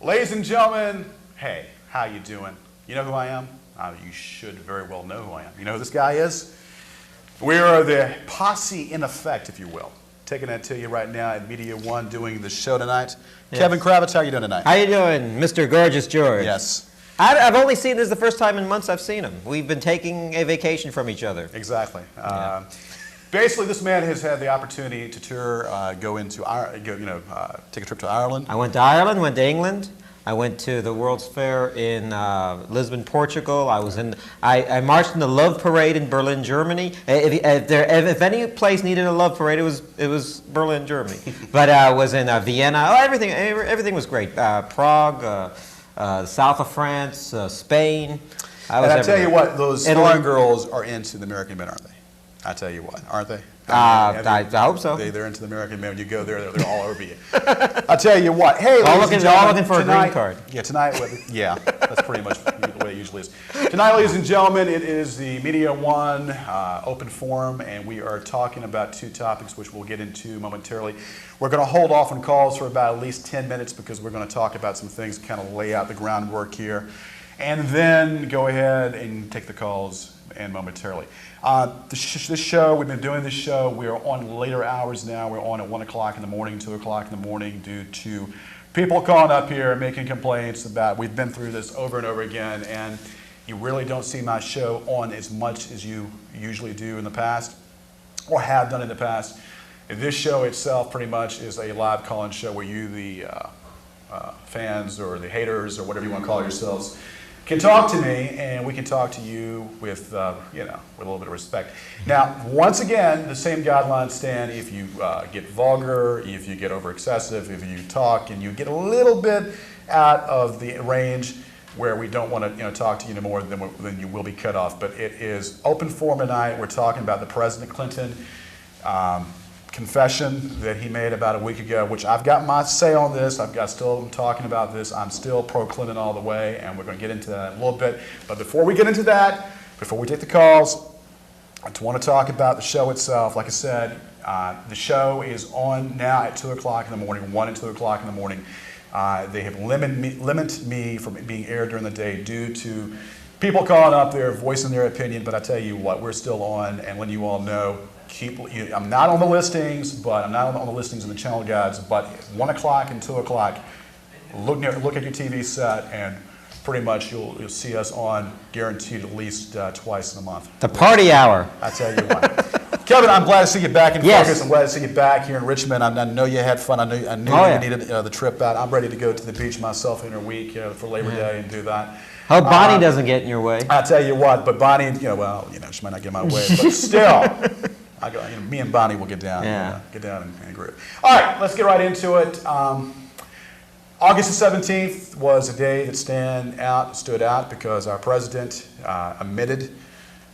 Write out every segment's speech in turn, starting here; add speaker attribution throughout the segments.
Speaker 1: Ladies and gentlemen, hey, how you doing? You know who I am? You should very well know who I am. You know who this guy is? We are the posse in effect, if you will. Taking that to you right now at Media One, doing the show tonight. Yes. Kevin Kravitz, how are you doing tonight?
Speaker 2: How you doing, Mr. Gorgeous George?
Speaker 1: Yes.
Speaker 2: I've only seen this the first time in months I've seen him. We've been taking a vacation from each other.
Speaker 1: Exactly. Basically, this man has had the opportunity to tour, take a trip to Ireland.
Speaker 2: I went to Ireland, went to England. I went to the World's Fair in Lisbon, Portugal. I marched in the Love Parade in Berlin, Germany. If any place needed a love parade, it was Berlin, Germany. But I was in Vienna. Oh, everything was great. Prague, south of France, Spain.
Speaker 1: I tell you what, those foreign girls are into the American men, aren't they? I tell you what, aren't they?
Speaker 2: I hope so.
Speaker 1: They're into the American men. When you go there, they're all over you. I tell you what, hey,
Speaker 2: all looking for a green card.
Speaker 1: Yeah, tonight, that's pretty much the way it usually is. Tonight, ladies and gentlemen, it is the Media One open forum, and we are talking about two topics, which we'll get into momentarily. We're going to hold off on calls for about at least 10 minutes because we're going to talk about some things, kind of lay out the groundwork here, and then go ahead and take the calls and momentarily. This show, we've been doing this show, we're on later hours now. We're on at 1 o'clock in the morning, 2 o'clock in the morning due to people calling up here and making complaints about, we've been through this over and over again, and you really don't see my show on as much as you usually do in the past or have done in the past. This show itself pretty much is a live call-in show where you, the fans or the haters or whatever you want to call yourselves, can talk to me, and we can talk to you with, with a little bit of respect. Now, once again, the same guidelines stand if you get vulgar, if you get over excessive, if you talk and you get a little bit out of the range where we don't want to talk to you anymore, then you will be cut off. But it is open forum tonight. We're talking about the President Clinton confession that he made about a week ago, which I've got my say on this. Still talking about this. I'm still pro-Clinton all the way, and we're going to get into that in a little bit. But before we get into that, before we take the calls, I just want to talk about the show itself. Like I said, the show is on now at 2 o'clock in the morning, 1 and 2 o'clock in the morning. They have limited me from being aired during the day due to people calling up there, voicing their opinion. But I tell you what, we're still on, and letting you all know, I'm not on the listings, but I'm not on the listings in the channel guides, but 1 o'clock and 2 o'clock, look at your TV set, and pretty much you'll see us on, guaranteed at least twice in a month.
Speaker 2: The party hour.
Speaker 1: I tell you what. Kevin, I'm glad to see you back in focus. I'm glad to see you back here in Richmond. I know you had fun. I knew you needed the trip out. I'm ready to go to the beach myself in a week for Labor Day and do that.
Speaker 2: Hope Bonnie doesn't get in your way.
Speaker 1: I tell you what, but Bonnie, she might not get in my way, but still. Me and Bonnie will get down, and groove. All right, let's get right into it. August the 17th was a day that stood out because our president admitted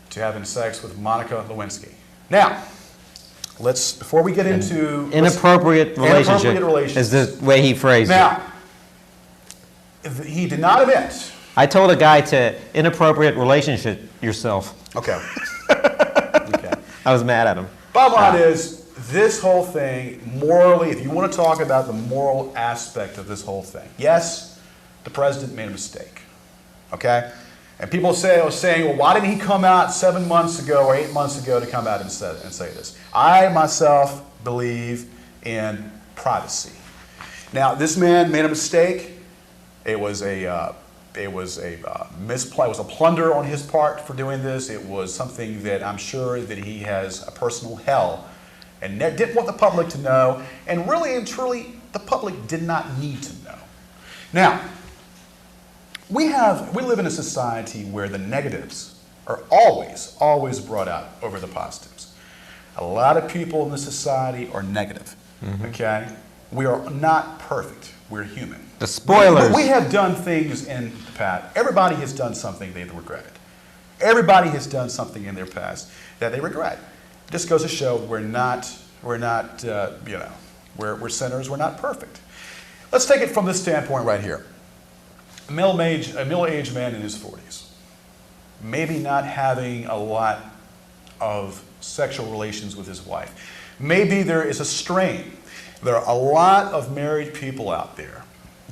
Speaker 1: to having sex with Monica Lewinsky. Now, before we get into
Speaker 2: inappropriate relationship is the way he phrased it.
Speaker 1: Now, he did not admit.
Speaker 2: I told a guy to inappropriate relationship yourself.
Speaker 1: Okay.
Speaker 2: I was mad at him.
Speaker 1: Bottom line is, this whole thing, morally, if you want to talk about the moral aspect of this whole thing, yes, the president made a mistake, okay? And people are saying, well, why didn't he come out 7 months ago or 8 months ago to come out and say this? I, myself, believe in privacy. Now, this man made a mistake. It was a misplay. It was a plunder on his part for doing this. It was something that I'm sure that he has a personal hell and didn't want the public to know. And really and truly, the public did not need to know. Now, we live in a society where the negatives are always brought out over the positives. A lot of people in this society are negative, okay? We are not perfect. We're human.
Speaker 2: The spoilers.
Speaker 1: We have done things in the past. Everybody has done something they've regretted. Everybody has done something in their past that they regret. It just goes to show we're sinners. We're not perfect. Let's take it from this standpoint right here. A middle-aged man in his 40s, maybe not having a lot of sexual relations with his wife. Maybe there is a strain. There are a lot of married people out there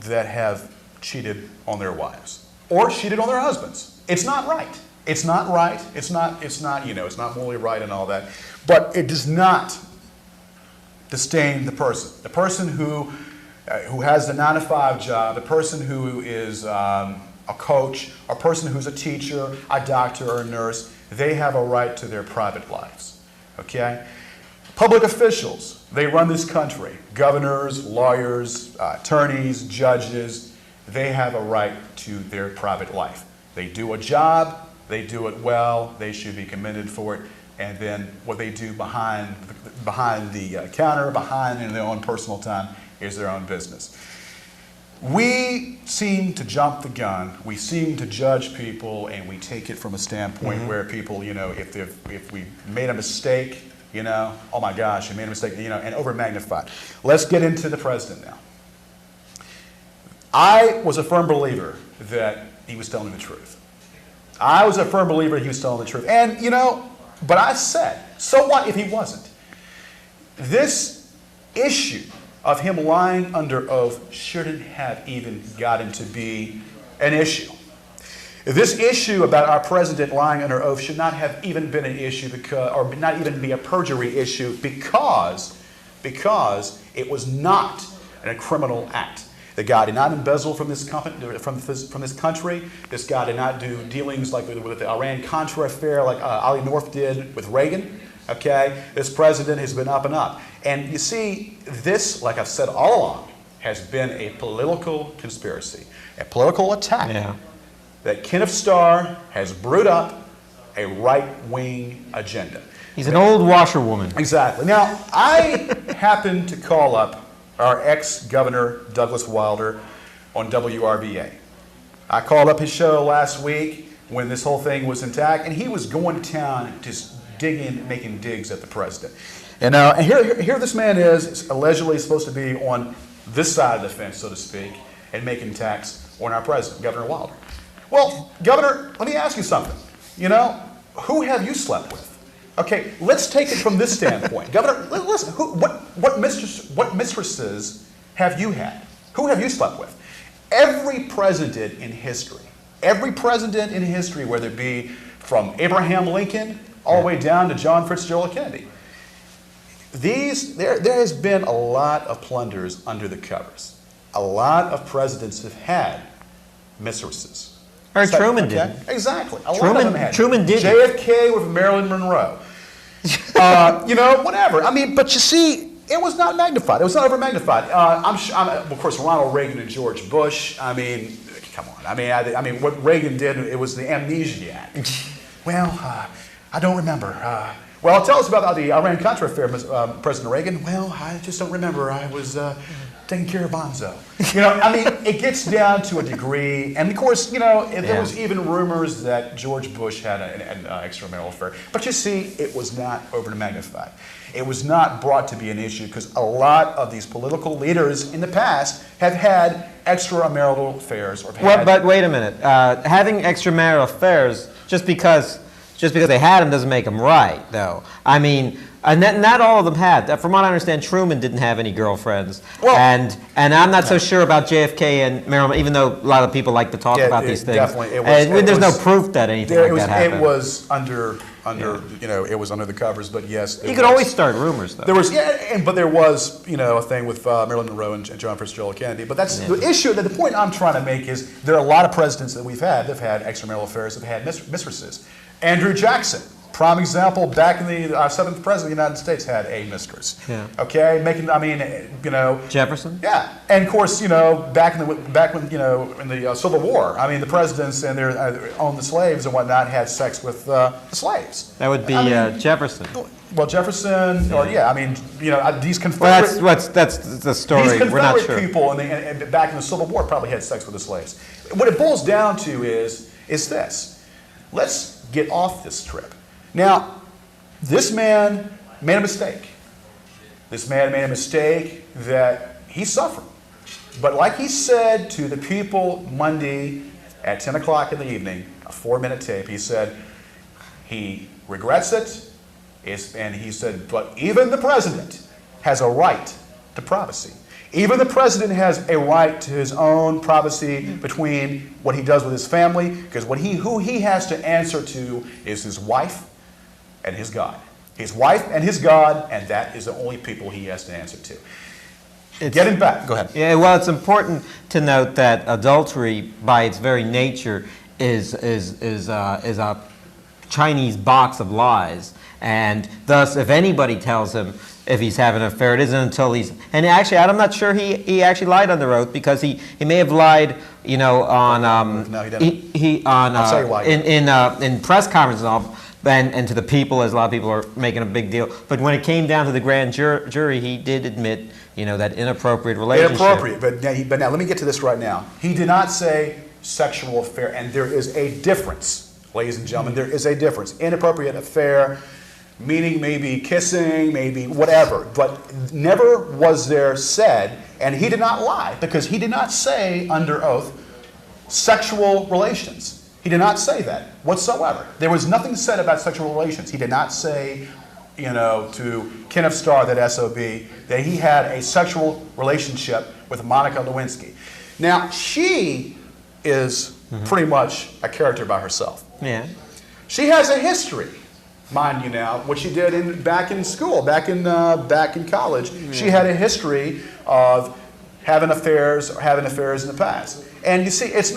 Speaker 1: that have cheated on their wives or cheated on their husbands. It's not right. It's not right. It's not, it's not morally right and all that. But it does not disdain the person. The person who has the 9-to-5 job, the person who is a coach, a person who's a teacher, a doctor, or a nurse, they have a right to their private lives, okay? Public officials, they run this country. Governors, lawyers, attorneys, judges, they have a right to their private life. They do a job, they do it well, they should be commended for it, and then what they do behind the counter, in their own personal time, is their own business. We seem to jump the gun. We seem to judge people, and we take it from a standpoint where people, if we made a mistake, oh my gosh, you made a mistake, and over-magnify. Let's get into the president now. I was a firm believer that he was telling the truth. I was a firm believer he was telling the truth. And, but I said, so what if he wasn't? This issue of him lying under oath shouldn't have even gotten to be an issue. This issue about our president lying under oath should not have even been an issue or not even be a perjury issue because it was not a criminal act. The guy did not embezzle from this country. This guy did not do dealings like with the Iran-Contra affair like Ollie North did with Reagan. Okay, this president has been up and up. And you see, this, like I've said all along, has been a political conspiracy, a political attack that Kenneth Starr has brewed up a right-wing agenda.
Speaker 2: He's an old washerwoman.
Speaker 1: Exactly. Now, I happened to call up our ex-governor, Douglas Wilder, on WRVA. I called up his show last week when this whole thing was intact, and he was going to town just making digs at the president. And here this man is allegedly supposed to be on this side of the fence, so to speak, and making attacks on our president, Governor Wilder. Well, Governor, let me ask you something. Who have you slept with? Okay, let's take it from this standpoint. Governor, listen, what mistresses have you had? Who have you slept with? Every president in history, whether it be from Abraham Lincoln all the way down to John Fitzgerald Kennedy, there has been a lot of plunders under the covers. A lot of presidents have had mistresses.
Speaker 2: Or Truman did.
Speaker 1: Exactly. A lot of them had.
Speaker 2: Truman did.
Speaker 1: JFK with Marilyn Monroe. Whatever. I mean, but you see, it was not magnified. It was not over magnified. Of course, Ronald Reagan and George Bush. I mean, come on. I mean, what Reagan did, it was the Amnesia Act. Well, I don't remember. Well, tell us about the Iran-Contra affair, President Reagan. Well, I just don't remember. I was taking care of Bonzo. I mean, it gets down to a degree. And of course, there was even rumors that George Bush had an extramarital affair. But you see, it was not over magnified. It was not brought to be an issue because a lot of these political leaders in the past have had extramarital affairs.
Speaker 2: But wait a minute. Having extramarital affairs, just because they had them doesn't make them right, though. I mean, not all of them had. From what I understand, Truman didn't have any girlfriends. Well, and I'm not so sure about JFK and Marilyn, even though a lot of people like to talk about these things.
Speaker 1: Definitely.
Speaker 2: There's no proof that anything like that happened.
Speaker 1: It was under it was under the covers, but yes.
Speaker 2: You could always start rumors, though.
Speaker 1: There was, but there was, a thing with Marilyn Monroe and John Fitzgerald Kennedy. But that's the issue. The point I'm trying to make is there are a lot of presidents that we've had. They've had extramarital affairs. They've had mistresses. Andrew Jackson, prime example, back in the 7th president of the United States had a mistress.
Speaker 2: Yeah.
Speaker 1: Okay,
Speaker 2: Jefferson.
Speaker 1: Yeah, and of course, back when in the Civil War, the presidents and their owned the slaves and whatnot had sex with the slaves.
Speaker 2: That would be Jefferson.
Speaker 1: Well, Jefferson, these Confederate.
Speaker 2: Well, that's the story.
Speaker 1: These Confederate
Speaker 2: We're not sure.
Speaker 1: people, and back in the Civil War, probably had sex with the slaves. What it boils down to is this: let's get off this trip. Now, this man made a mistake. This man made a mistake that he suffered. But like he said to the people Monday at 10 o'clock in the evening, a 4-minute tape, he said he regrets it, and he said, but even the president has a right to privacy. Even the president has a right to his own privacy between what he does with his family, because who he has to answer to is his wife and his God. His wife and his God, and that is the only people he has to answer to. Getting back, go ahead.
Speaker 2: Yeah, well, it's important to note that adultery, by its very nature, is a Chinese box of lies, and thus, if anybody tells him if he's having an affair, it isn't until he's. And actually, I'm not sure he actually lied under oath, because he may have lied, you know, on
Speaker 1: No, he didn't.
Speaker 2: he on
Speaker 1: I'll tell you why.
Speaker 2: in press conferences and all. And to the people, as a lot of people are making a big deal. But when it came down to the grand jury, he did admit, you know, that inappropriate relationship.
Speaker 1: Inappropriate, but now let me get to this right now. He did not say sexual affair, and there is a difference, ladies and gentlemen. There is a difference. Inappropriate affair, meaning maybe kissing, maybe whatever, but never was there said, and he did not lie, because he did not say under oath sexual relations. He did not say that whatsoever. There was nothing said about sexual relations. He did not say, you know, to Kenneth Starr, that SOB, that he had a sexual relationship with Monica Lewinsky. Now, she is pretty much a character by herself.
Speaker 2: Yeah.
Speaker 1: She has a history, mind you now, what she did back in school, back in college. Yeah. She had a history of having affairs in the past. And you see, this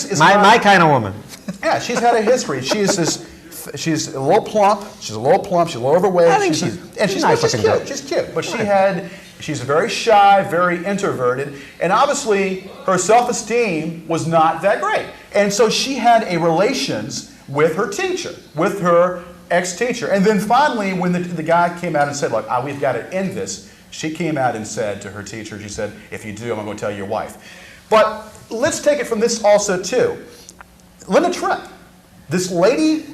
Speaker 1: is
Speaker 2: my kind of woman.
Speaker 1: Yeah, she's had a history. She's a little plump. She's a little overweight.
Speaker 2: I think she's
Speaker 1: nice cute. She's cute, but she's very shy, very introverted, and obviously her self-esteem was not that great. And so she had a relations with her teacher, with her ex-teacher. And then finally, when the guy came out and said, "Look, we've got to end this," she came out and said to her teacher, she said, "If you do, I'm going to tell your wife." But let's take it from this also too. Linda Tripp, this lady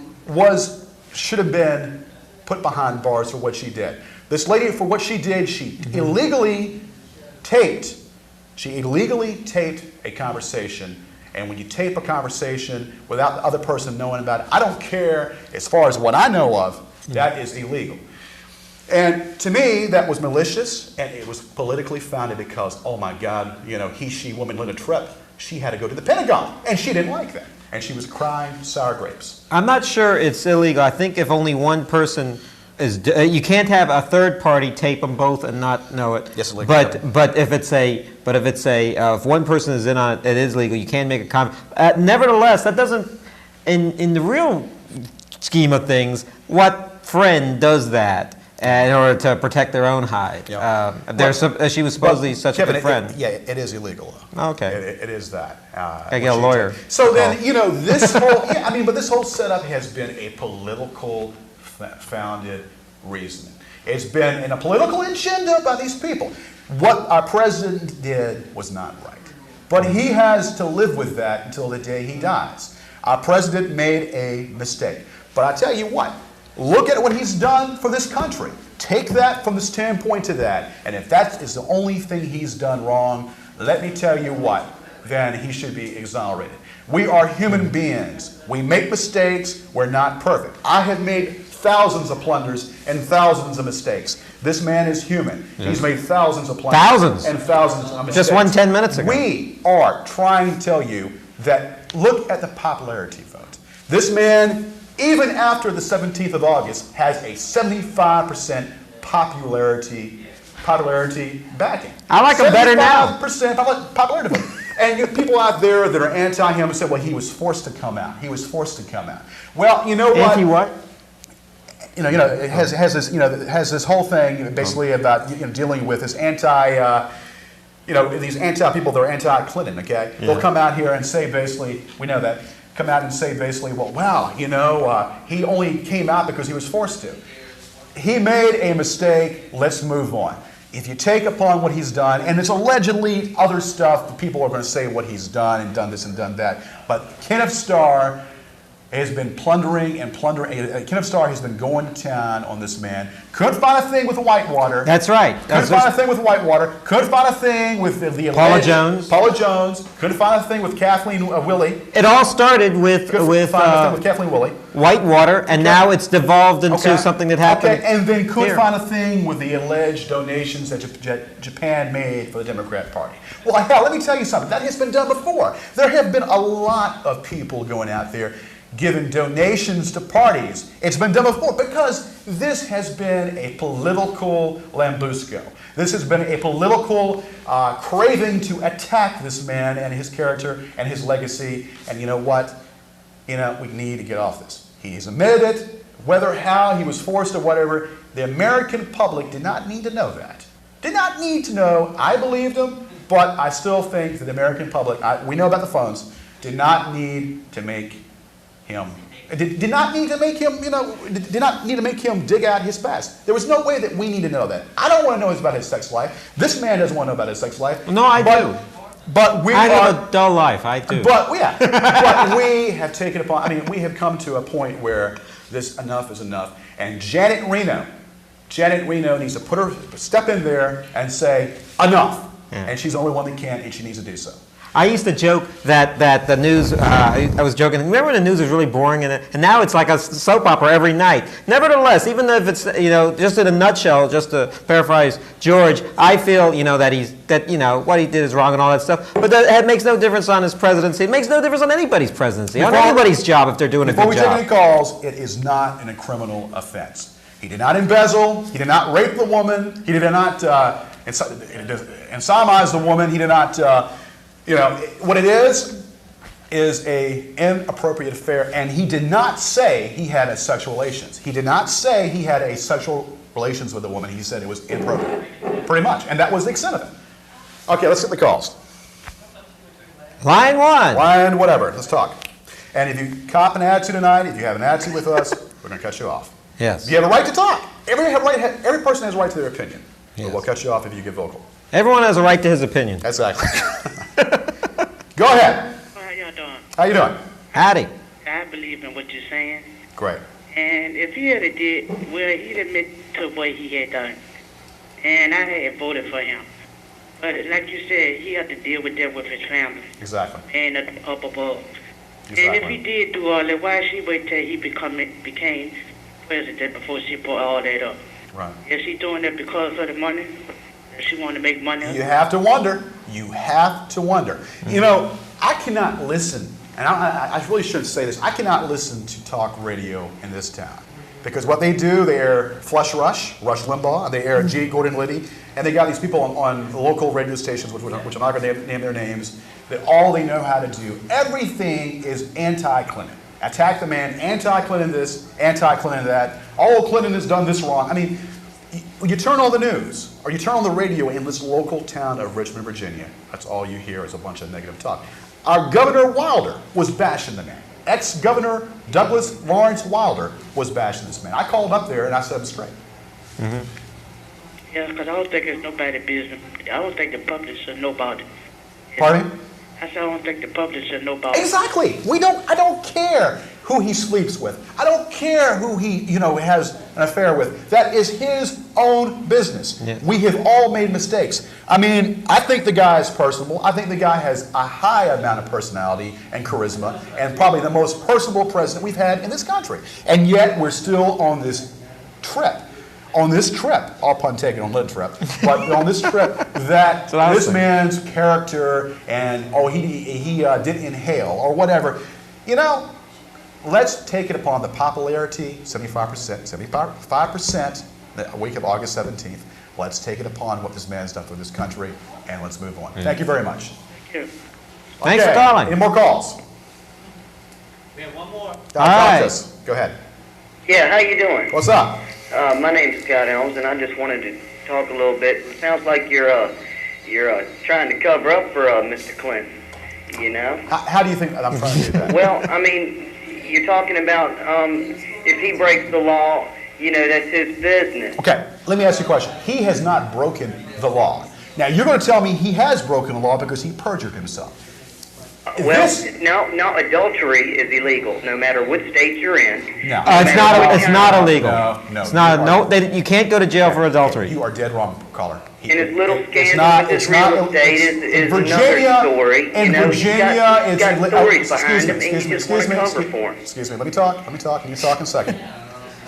Speaker 1: should have been put behind bars for what she did. This lady, for what she did, she illegally taped a conversation. And when you tape a conversation without the other person knowing about it, I don't care, as far as what I know of, that is illegal. And to me, that was malicious, and it was politically founded because, oh my God, you know, she, woman, Linda Tripp, she had to go to the Pentagon, and she didn't like that. And she was crying sour grapes.
Speaker 2: I'm not sure it's illegal. I think if only one person is, you can't have a third party tape them both and not know it.
Speaker 1: Yes, illegal.
Speaker 2: But if one person is in on it, it is legal. You can make a comment. Nevertheless, that doesn't, in the real scheme of things, what friend does that? In order to protect their own hide. Yep. She was supposedly such a good friend.
Speaker 1: It is illegal.
Speaker 2: Okay.
Speaker 1: It is that.
Speaker 2: I get a lawyer.
Speaker 1: So then, you know, this whole, but this whole setup has been a political founded reasoning. It's been in a political agenda by these people. What our president did was not right. But he has to live with that until the day he dies. Our president made a mistake. But I tell you what, look at what he's done for this country. Take that from the standpoint to that. And if that is the only thing he's done wrong, let me tell you what, then he should be exonerated. We are human beings. We make mistakes. We're not perfect. I have made thousands of blunders and thousands of mistakes. This man is human. Yes. He's made thousands of blunders.
Speaker 2: Thousands.
Speaker 1: And thousands of mistakes.
Speaker 2: Just one 10 minutes ago.
Speaker 1: We are trying to tell you that look at the popularity vote. This man, even after the 17th of August, has a 75% popularity backing.
Speaker 2: I like him better now.
Speaker 1: 75% popularity vote. And you have people out there that are anti-him and say, well, he was forced to come out. He was forced to come out. Well, you know what?
Speaker 2: Anti-what?
Speaker 1: It has this whole thing basically about dealing with this these anti-people that are anti-Clinton, okay? Yeah. They'll come out here and say basically, we know that, come out and say basically, well, wow, he only came out because he was forced to. He made a mistake, let's move on. If you take upon what he's done, and it's allegedly other stuff, people are going to say what he's done and done this and done that, but Kenneth Starr has been plundering and plundering. Kenneth Starr has been going to town on this man. Couldn't find a thing with Whitewater.
Speaker 2: That's right.
Speaker 1: Couldn't find a thing with Whitewater. Couldn't find a thing with the
Speaker 2: Paula Jones.
Speaker 1: Paula Jones. Couldn't find a thing with Kathleen Willey.
Speaker 2: It all started with
Speaker 1: Kathleen Willey.
Speaker 2: Whitewater, and now it's devolved into something that happened.
Speaker 1: Okay, and then couldn't
Speaker 2: here.
Speaker 1: find a thing with the alleged donations that Japan made for the Democrat Party. Well, hell, let me tell you something. That has been done before. There have been a lot of people going out there giving donations to parties. It's been done before because this has been a political lambusco. This has been a political craving to attack this man and his character and his legacy. And you know what? We need to get off this. He's admitted it, whether how he was forced or whatever. The American public did not need to know that. Did not need to know. I believed him, but I still think that the American public, we know about the phones, did not need to make him, did not need to make him, did not need to make him dig out his past. There was no way that we need to know that. I don't want to know about his sex life. This man doesn't want to know about his sex life.
Speaker 2: No, I do.
Speaker 1: But
Speaker 2: I have a dull life. I do.
Speaker 1: But yeah, but we have taken upon. I mean, we have come to a point where this enough is enough. And Janet Reno needs to step in there and say enough.
Speaker 2: Yeah.
Speaker 1: And she's the only one that can, and she needs to do so.
Speaker 2: I used to joke that the news, I was joking, remember when the news was really boring and now it's like a soap opera every night. Nevertheless, even if it's, just in a nutshell, just to paraphrase George, I feel, that what he did is wrong and all that stuff, but it makes no difference on his presidency. It makes no difference on anybody's presidency, on anybody's job if they're doing a good job.
Speaker 1: Before we take any calls, it is not a criminal offense. He did not embezzle, he did not rape the woman, he did not sodomize the woman, he did not... what it is a inappropriate affair, and he did not say he had a sexual relations. He did not say he had a sexual relations with a woman. He said it was inappropriate, pretty much, and that was the extent of it. Okay, let's get the calls.
Speaker 2: Line one.
Speaker 1: Line whatever. Let's talk. And if you cop an attitude tonight, if you have an attitude with us, we're going to cut you off.
Speaker 2: Yes.
Speaker 1: You have a right to talk. Every person has a right to their opinion.
Speaker 2: Yes.
Speaker 1: But we'll cut you off if you get vocal.
Speaker 2: Everyone has a right to his opinion.
Speaker 1: Exactly. Go ahead.
Speaker 3: How y'all doing?
Speaker 1: How you doing?
Speaker 2: Howdy.
Speaker 3: I believe in what you're saying.
Speaker 1: Great.
Speaker 3: And if he had did, well, he'd admit to what he had done. And I had voted for him. But like you said, he had to deal with that with his family.
Speaker 1: Exactly.
Speaker 3: And up above.
Speaker 1: Exactly.
Speaker 3: And if he did do all that, why she wait till he became president before she brought all that up?
Speaker 1: Right.
Speaker 3: Is she doing that because of the money? Does she want to make money?
Speaker 1: You have to wonder. You have to wonder. Mm-hmm. I cannot listen, and I really shouldn't say this, I cannot listen to talk radio in this town. Because what they do, they air Rush Limbaugh, they air G. Gordon Liddy, and they got these people on local radio stations, which I'm not going to name their names, that all they know how to do. Everything is anti-Clinton. Attack the man, anti-Clinton this, anti-Clinton that. Oh, Clinton has done this wrong. I mean, you turn on the news, or you turn on the radio in this local town of Richmond, Virginia. That's all you hear is a bunch of negative talk. Our Governor Wilder was bashing the man. Ex-Governor Douglas Lawrence Wilder was bashing this man. I called up there and I set him straight.
Speaker 2: Mm-hmm.
Speaker 3: Yeah, because I don't think it's nobody's business. I don't think the public should know about it.
Speaker 1: Pardon me?
Speaker 3: I said I don't think the public should know about it.
Speaker 1: Exactly. I don't care who he sleeps with. I don't care who he, has an affair with. That is his own business.
Speaker 2: Yeah.
Speaker 1: We have all made mistakes. I mean, I think the guy is personable. I think the guy has a high amount of personality and charisma, and probably the most personable president we've had in this country. And yet we're still on this trip. All pun taken on Lynn trip, but on this trip that this man's character and he didn't inhale or whatever, let's take it upon the popularity, 75% the week of August 17th. Let's take it upon what this man's done for this country, and let's move on. Thank you very much.
Speaker 3: Thank you.
Speaker 2: Thanks for calling.
Speaker 1: Any more calls?
Speaker 4: We have one more.
Speaker 2: All right.
Speaker 1: Go ahead.
Speaker 3: Yeah, how you doing?
Speaker 1: What's up?
Speaker 3: My name's Scott Elms, and I just wanted to talk a little bit. It sounds like you're trying to cover up for Mr. Clinton.
Speaker 1: How do you think I'm trying to do that?
Speaker 3: Well, I mean, you're talking about if he breaks the law, that's his business.
Speaker 1: Okay, let me ask you a question. He has not broken the law. Now, you're going to tell me he has broken the law because he perjured himself.
Speaker 5: Well,
Speaker 1: This-
Speaker 5: no, adultery is illegal, no matter what state you're in.
Speaker 1: No.
Speaker 2: It's not illegal.
Speaker 1: No,
Speaker 2: It's not.
Speaker 1: you
Speaker 2: No,
Speaker 1: are-
Speaker 2: you can't go to jail for adultery.
Speaker 1: You are dead wrong, caller.
Speaker 5: And his little
Speaker 1: It's
Speaker 5: scandal
Speaker 1: not-
Speaker 5: with
Speaker 1: it's
Speaker 5: his real
Speaker 1: not-
Speaker 5: estate
Speaker 1: it's-
Speaker 5: is
Speaker 1: in
Speaker 5: another
Speaker 1: Virginia-
Speaker 5: story.
Speaker 1: In
Speaker 5: You know,
Speaker 1: Virginia,
Speaker 5: he's
Speaker 1: it's
Speaker 5: got
Speaker 1: illi-
Speaker 5: stories behind him, and he
Speaker 1: excuse me,
Speaker 5: just wants to cover
Speaker 1: excuse
Speaker 5: for him.
Speaker 1: Excuse me, let me talk, and you talk in a second.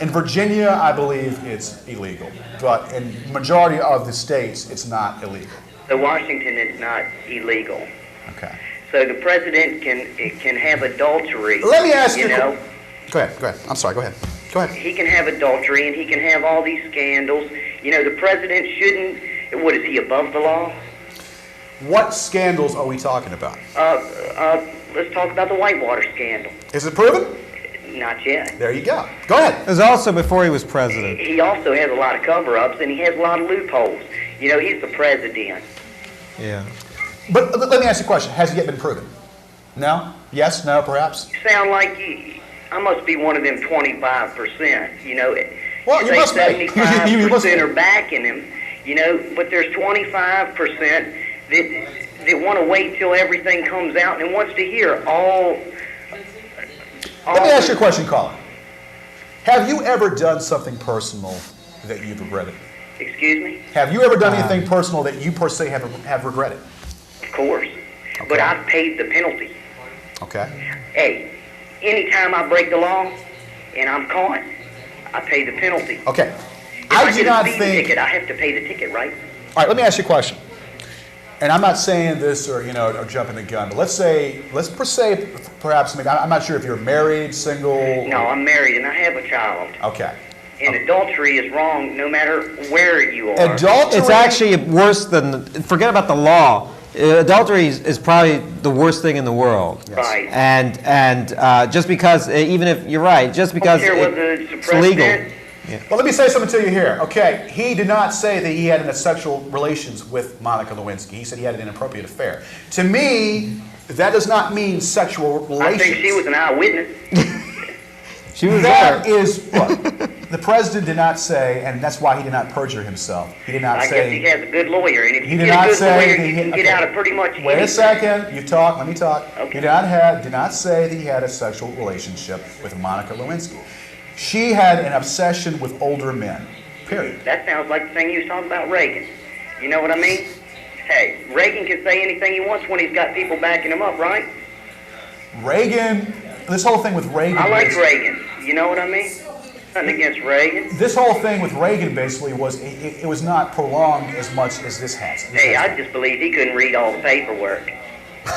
Speaker 1: In Virginia, I believe it's illegal, but in majority of the states, it's not illegal.
Speaker 5: So Washington is not illegal.
Speaker 1: Okay.
Speaker 5: So the president can have adultery.
Speaker 1: Let me ask you.
Speaker 5: You know,
Speaker 1: Go ahead. I'm sorry. Go ahead. Go ahead.
Speaker 5: he can have adultery and he can have all these scandals. You know, the president shouldn't. What is he above the law?
Speaker 1: What scandals are we talking about?
Speaker 5: Let's talk about the Whitewater scandal.
Speaker 1: Is it proven?
Speaker 5: Not yet.
Speaker 1: There you go. Go ahead.
Speaker 2: It was also before he was president.
Speaker 5: He also has a lot of cover-ups and he has a lot of loopholes. You know, he's the president.
Speaker 2: Yeah.
Speaker 1: But let me ask you a question. Has it yet been proven? No? Yes? No? Perhaps?
Speaker 5: You sound like I must be one of them 25%. You know,
Speaker 1: Well, you
Speaker 5: say
Speaker 1: must be.
Speaker 5: 75%
Speaker 1: You must be.
Speaker 5: are backing him. You know, but there's 25% that want to wait till everything comes out and wants to hear all.
Speaker 1: Let me ask you a question, caller. Have you ever done something personal that you've regretted?
Speaker 5: Excuse me?
Speaker 1: Have you ever done anything personal that you per se have regretted?
Speaker 5: Of course.
Speaker 1: Okay.
Speaker 5: But I've paid the penalty.
Speaker 1: Okay.
Speaker 5: Hey, anytime I break the law and I'm caught, I pay the penalty.
Speaker 1: Okay.
Speaker 5: If I
Speaker 1: I do
Speaker 5: get a
Speaker 1: not
Speaker 5: speeding
Speaker 1: think.
Speaker 5: ticket, I have to pay the ticket, right?
Speaker 1: All right. Let me ask you a question. And I'm not saying this or or jumping the gun, but let's say perhaps maybe I'm not sure if you're married, single.
Speaker 5: No, I'm married and I have a child.
Speaker 1: Okay.
Speaker 5: And adultery is wrong no matter where you are.
Speaker 1: Adultery.
Speaker 2: It's actually worse than. Forget about the law. Adultery is probably the worst thing in the world.
Speaker 1: Yes.
Speaker 5: Right.
Speaker 2: And just because, even if you're right, just because
Speaker 5: Here was
Speaker 2: it's legal.
Speaker 5: president.
Speaker 1: Well, let me say something to you here. Okay, he did not say that he had sexual relations with Monica Lewinsky. He said he had an inappropriate affair. To me, that does not mean sexual relations.
Speaker 5: I think she was an eyewitness.
Speaker 2: She was
Speaker 1: That
Speaker 2: there.
Speaker 1: is, look, the president did not say, and that's why he did not perjure himself. He did not
Speaker 5: I
Speaker 1: say.
Speaker 5: guess he has a good lawyer, and if
Speaker 1: He
Speaker 5: you
Speaker 1: did
Speaker 5: get a
Speaker 1: not
Speaker 5: good
Speaker 1: say
Speaker 5: lawyer,
Speaker 1: that
Speaker 5: you
Speaker 1: he-
Speaker 5: can get
Speaker 1: okay.
Speaker 5: out of pretty much
Speaker 1: Wait a
Speaker 5: anything.
Speaker 1: second. You talk. Let me talk.
Speaker 5: Okay.
Speaker 1: He did not say that he had a sexual relationship with Monica Lewinsky. She had an obsession with older men. Period.
Speaker 5: That sounds like the thing you was talking about Reagan. You know what I mean? Hey, Reagan can say anything he wants when he's got people backing him up, right?
Speaker 1: Reagan. This whole thing with Reagan.
Speaker 5: I like
Speaker 1: was-
Speaker 5: Reagan. You know what I mean? Nothing against Reagan.
Speaker 1: This whole thing with Reagan basically was it was not prolonged as much as this has.
Speaker 5: Hey, I just believe he couldn't read all the paperwork.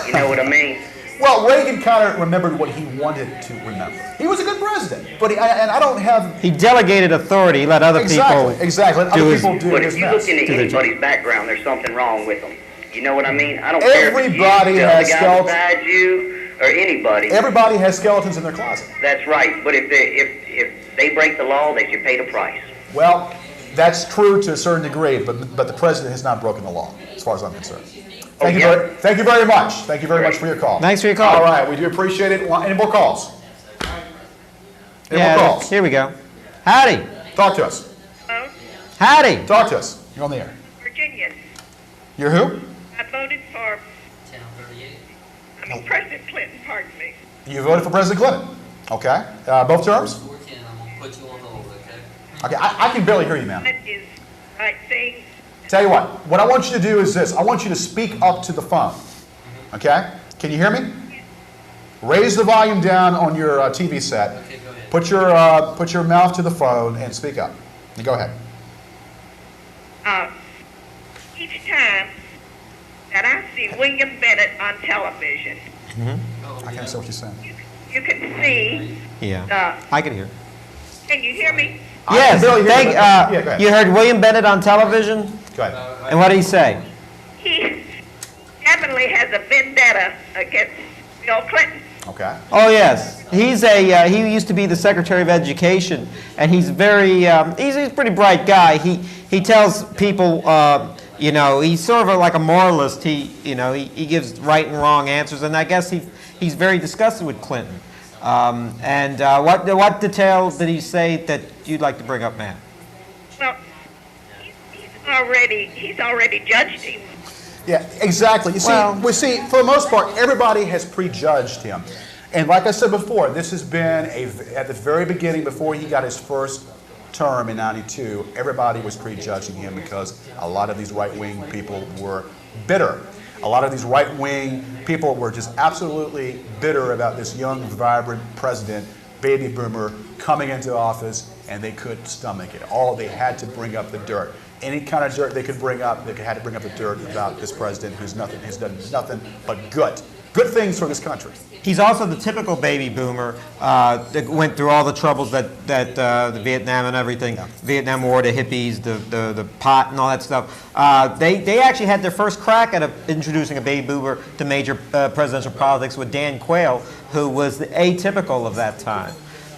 Speaker 5: You know what I mean?
Speaker 1: Well, Reagan kind of remembered what he wanted to remember. He was a good president, but I don't have
Speaker 2: He delegated authority, let other people.
Speaker 1: exactly. Let
Speaker 2: do
Speaker 1: other
Speaker 2: his-
Speaker 1: people do
Speaker 5: But
Speaker 1: his
Speaker 5: if you
Speaker 1: mess.
Speaker 5: look into
Speaker 2: Do their job.
Speaker 5: anybody's background, there's something wrong with them. You know what I mean? I don't care if
Speaker 1: Everybody
Speaker 5: it's you,
Speaker 1: has
Speaker 5: the guy
Speaker 1: skeletons.
Speaker 5: beside you, or anybody.
Speaker 1: Everybody has skeletons in their closet.
Speaker 5: That's right. But if they break the law, they should pay the price.
Speaker 1: Well, that's true to a certain degree, but the president has not broken the law, as far as I'm concerned. Thank you
Speaker 5: yeah?
Speaker 1: thank you very much. Thank you very much for your call.
Speaker 2: Thanks for your call.
Speaker 1: All right, we do appreciate it. Any more calls? Any
Speaker 2: Yeah,
Speaker 1: more calls?
Speaker 2: here we go. Howdy.
Speaker 1: Talk to us.
Speaker 3: Hello?
Speaker 2: Howdy.
Speaker 1: Talk to us. You're on the air.
Speaker 3: Virginian.
Speaker 1: You're who?
Speaker 3: I voted for President Clinton, pardon me.
Speaker 1: You voted for President Clinton. Okay. Both terms?
Speaker 4: 410, I'm gonna put you on hold, okay?
Speaker 1: Okay. I can barely hear you, ma'am.
Speaker 3: That is the right thing.
Speaker 1: Tell you what I want you to do is this. I want you to speak up to the phone. Okay? Can you hear me? Raise the volume down on your TV set.
Speaker 4: Okay, go ahead.
Speaker 1: Put your mouth to the phone and speak up. And go ahead.
Speaker 3: Each time that I see William Bennett on television,
Speaker 1: I can't say what you're saying.
Speaker 3: you can see,
Speaker 2: Yeah. I can hear.
Speaker 3: can you hear me?
Speaker 1: I
Speaker 2: Yes.
Speaker 1: can barely hear you, but- yeah, go ahead.
Speaker 2: You heard William Bennett on television?
Speaker 1: Go ahead.
Speaker 2: And what did he say?
Speaker 3: He definitely has a vendetta against Bill Clinton.
Speaker 1: Okay.
Speaker 2: Oh yes, he's he used to be the Secretary of Education, and he's very he's a pretty bright guy. He tells people he's sort of like a moralist. He gives right and wrong answers, and I guess he's very disgusted with Clinton. What details did he say that you'd like to bring up, ma'am?
Speaker 3: Well, he's already judged him.
Speaker 1: Yeah, exactly. You see,
Speaker 2: Well-
Speaker 1: for the most part, everybody has prejudged him. And like I said before, this has been at the very beginning, before he got his first term in '92, everybody was prejudging him because a lot of these right-wing people were bitter. A lot of these right-wing people were just absolutely bitter about this young, vibrant president, baby boomer, coming into office, and they couldn't stomach it. They had to bring up the dirt. Any kind of dirt they could bring up, they had to bring up the dirt about this president has done nothing but good things for this country.
Speaker 2: He's also the typical baby boomer that went through all the troubles that the Vietnam and everything, Vietnam War, the hippies, the pot and all that stuff. They actually had their first crack at introducing a baby boomer to major presidential politics with Dan Quayle, who was the atypical of that time.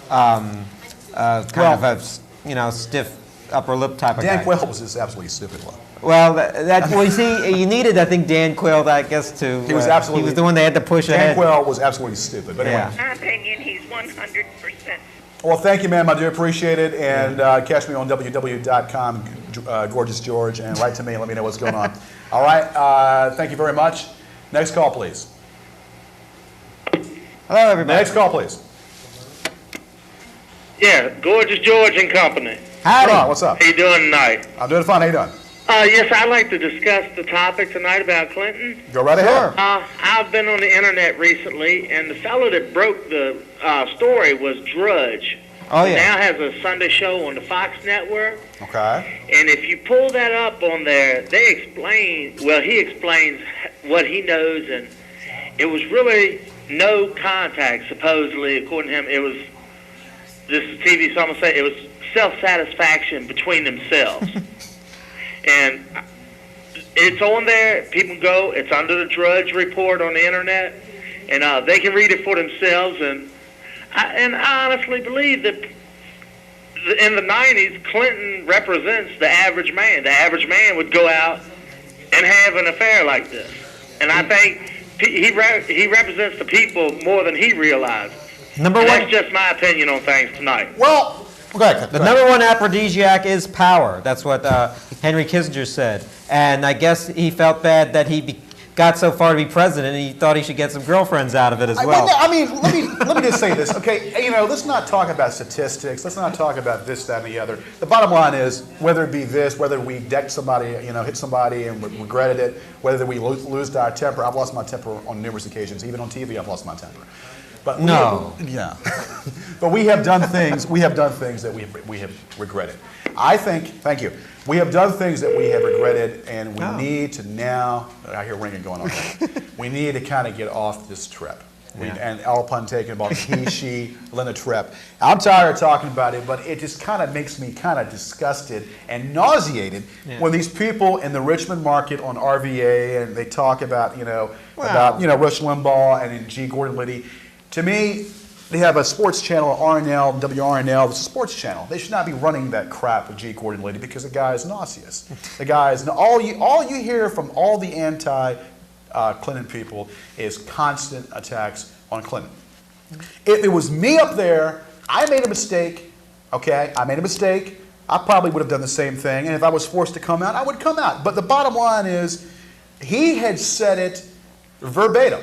Speaker 2: Kind of a stiff upper lip type of guy.
Speaker 1: Dan Quayle was just absolutely stupid.
Speaker 2: Well, well, you see, you needed, I think, Dan Quayle, I guess, to.
Speaker 1: He was absolutely.
Speaker 2: He was the one they had to push ahead.
Speaker 1: Dan Quayle was absolutely stupid. But anyway.
Speaker 2: Yeah.
Speaker 3: In my opinion, he's 100%.
Speaker 1: Well, thank you, ma'am. I do appreciate it. And catch me on www.com, Gorgeous George, and write to me and let me know what's going on. All right. Thank you very much. Next call, please.
Speaker 2: Hello, everybody.
Speaker 1: Next call, please.
Speaker 6: Yeah, Gorgeous George and Company.
Speaker 2: Howdy.
Speaker 1: Hold on, what's up?
Speaker 6: How you doing tonight?
Speaker 1: I'm doing fine. How you doing?
Speaker 6: Yes, I'd like to discuss the topic tonight about Clinton.
Speaker 1: Go right ahead.
Speaker 6: I've been on the internet recently, and the fellow that broke the story was Drudge.
Speaker 2: Oh, yeah.
Speaker 6: Now has a Sunday show on the Fox network.
Speaker 1: Okay.
Speaker 6: And if you pull that up on there, he explains what he knows, and it was really no contact, supposedly, according to him. This is TV, so I'm going to say it was self-satisfaction between themselves. And it's on there. People go. It's under the Drudge Report on the internet, and they can read it for themselves. And I honestly believe that in the '90s, Clinton represents the average man. The average man would go out and have an affair like this, and I think he represents the people more than he realizes. That's just my opinion on things tonight.
Speaker 1: Well, okay.
Speaker 2: The number one aphrodisiac is power. That's what Henry Kissinger said. And I guess he felt bad that he got so far to be president, and he thought he should get some girlfriends out of it as well.
Speaker 1: I mean, let me just say this, okay? Let's not talk about statistics. Let's not talk about this, that, and the other. The bottom line is, whether it be this, whether we decked somebody, hit somebody and regretted it, whether we lose our temper. I've lost my temper on numerous occasions. Even on TV, I've lost my temper. But yeah. But we have done things. We have done things that we have regretted. I think. Thank you. We have done things that we have regretted, and we need to now. I hear ringing going on. We need to kind of get off this trip. And all pun taken about he, she, Linda Tripp. I'm tired of talking about it, but it just kind of makes me kind of disgusted and nauseated when these people in the Richmond market on RVA and they talk about about Rush Limbaugh and G. Gordon Liddy. To me, they have a sports channel, RNL, WRNL. It's a sports channel. They should not be running that crap with G. Gordon Liddy because the guy is nauseous. The guy is all you hear from all the anti-Clinton people is constant attacks on Clinton. If it was me up there, I made a mistake. Okay, I made a mistake. I probably would have done the same thing. And if I was forced to come out, I would come out. But the bottom line is, he had said it verbatim.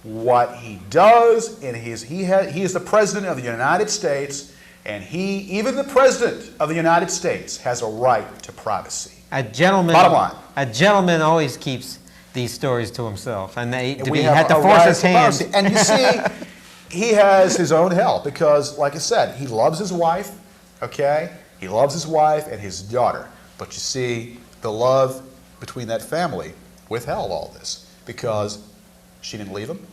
Speaker 1: What he does, and he is the president of the United States, and even the president of the United States has a right to privacy.
Speaker 2: A gentleman.
Speaker 1: Bottom line.
Speaker 2: A gentleman always keeps these stories to himself, and he
Speaker 1: have
Speaker 2: had to
Speaker 1: a
Speaker 2: force
Speaker 1: right
Speaker 2: his
Speaker 1: to
Speaker 2: hand.
Speaker 1: privacy. And you see, he has his own hell because, like I said, he loves his wife. Okay, he loves his wife and his daughter. But you see, the love between that family withheld all this because she didn't leave him.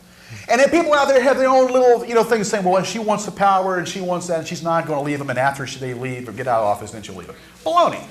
Speaker 1: And then people out there have their own little, things saying, well, she wants the power and she wants that and she's not going to leave him, and after they leave or get out of office, then she'll leave him. Baloney.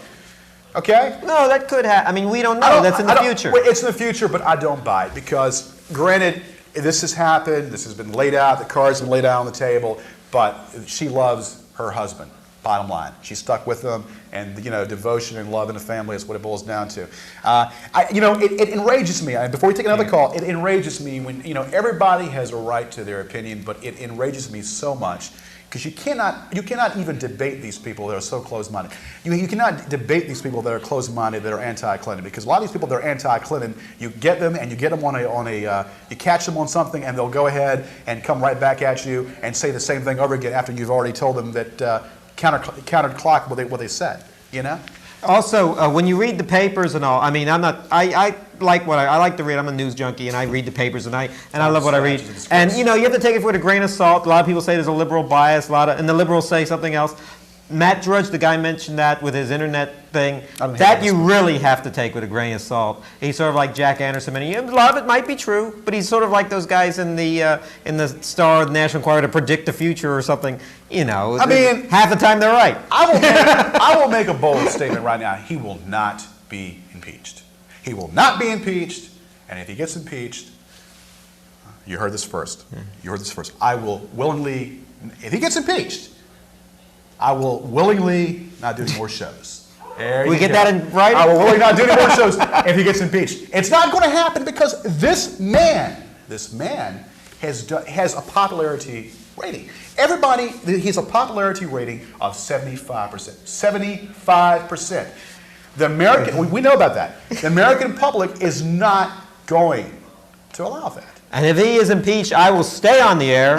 Speaker 1: Okay?
Speaker 2: No, that could happen. I mean, we don't know. That's in the future.
Speaker 1: Well, it's in the future, but I don't buy it because, granted, this has happened. This has been laid out. The cards have been laid out on the table. But she loves her husband. Bottom line, she's stuck with him, and devotion and love in the family is what it boils down to. It enrages me. Before we take another call, it enrages me when everybody has a right to their opinion, but it enrages me so much. Because you cannot even debate these people that are so close-minded. You cannot debate these people that are close-minded, that are anti-Clinton, because a lot of these people that are anti-Clinton, you get them and you get them you catch them on something, and they'll go ahead and come right back at you and say the same thing over again after you've already told them that counter-clock what they said. You know.
Speaker 2: Also, when you read the papers and all, I mean, I like to read. I'm a news junkie, and I read the papers, and I love what I read. And you have to take it with a grain of salt. A lot of people say there's a liberal bias. And the liberals say something else. Matt Drudge, the guy mentioned that with his internet thing. That you really have to take with a grain of salt. He's sort of like Jack Anderson, and a lot of it might be true, but he's sort of like those guys in the Star of the National Enquirer to predict the future or something. I mean, half the time they're right.
Speaker 1: I will make a bold statement right now. He will not be impeached. He will not be impeached, and if he gets impeached, you heard this first. You heard this first. I will willingly, if he gets impeached, I will willingly not do any more shows.
Speaker 2: We get that in writing?
Speaker 1: I will willingly not do any more shows if he gets impeached. It's not going to happen because this man has a popularity rating. Everybody, he has a popularity rating of 75%. 75%. The American, we know about that. The American public is not going to allow that.
Speaker 2: And if he is impeached, I will stay on the air.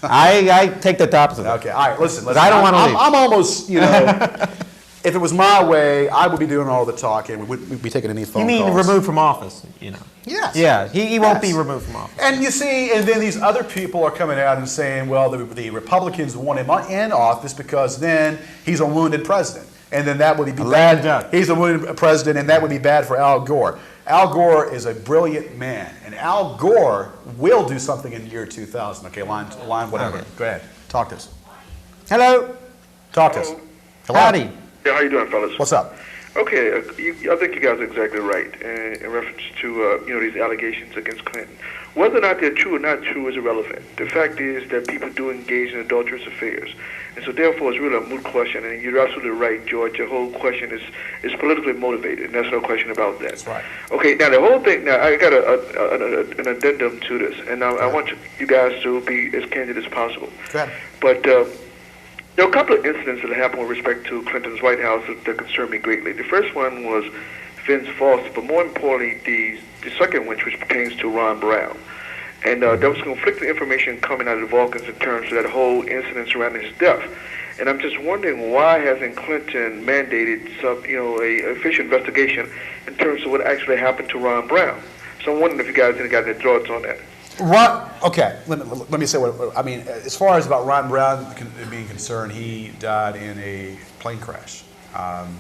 Speaker 2: I take the opposite.
Speaker 1: Okay, all right, listen.
Speaker 2: I don't want to leave.
Speaker 1: I'm almost, if it was my way, I would be doing all the talking. We'd be taking any phone calls.
Speaker 2: You mean removed from office,
Speaker 1: Yes.
Speaker 2: Yeah, he won't be removed from office.
Speaker 1: And you see, and then these other people are coming out and saying, well, the Republicans want him in office because then he's a wounded president. And then that would be bad. He's a wounded president, and that would be bad for Al Gore. Al Gore is a brilliant man, and Al Gore will do something in the year 2000. Okay, line whatever.
Speaker 2: Okay.
Speaker 1: Go ahead. Talk to us.
Speaker 2: Hello.
Speaker 1: Talk to us. Hello.
Speaker 2: Howdy.
Speaker 7: Yeah, how you doing, fellas?
Speaker 1: What's up?
Speaker 7: Okay, I think you guys are exactly right in reference to these allegations against Clinton. Whether or not they're true or not true is irrelevant. The fact is that people do engage in adulterous affairs, and so therefore it's really a moot question. And you're absolutely right, George. The whole question is politically motivated, and there's no question about that.
Speaker 1: That's right.
Speaker 7: Okay, now the whole thing. Now I got an addendum to this, and I want you guys to be as candid as possible.
Speaker 1: Go ahead.
Speaker 7: But there are a couple of incidents that happened with respect to Clinton's White House that concerned me greatly. The first one was Vince Foster, but more importantly, the second one, which pertains to Ron Brown. And there was conflicting information coming out of the Balkans in terms of that whole incident surrounding his death. And I'm just wondering, why hasn't Clinton mandated a official investigation in terms of what actually happened to Ron Brown? So I'm wondering if you guys got any thoughts on that.
Speaker 1: Okay, let me say what I mean. As far as about Ron Brown being concerned, he died in a plane crash.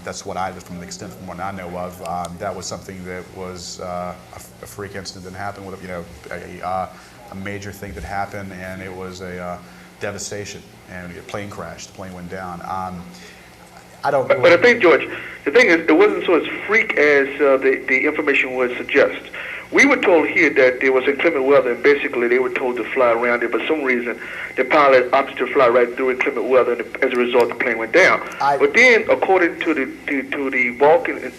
Speaker 1: That's what from the extent from what I know of. That was something that was a freak incident that happened with a major thing that happened, and it was a devastation. And a plane crashed. The plane went down. I don't.
Speaker 7: But I think, George, the thing is, it wasn't so as freak as the information would suggest. We were told here that there was inclement weather, and basically they were told to fly around it. But for some reason, the pilot opted to fly right through inclement weather, and as a result, the plane went down. But then, according to the Balkan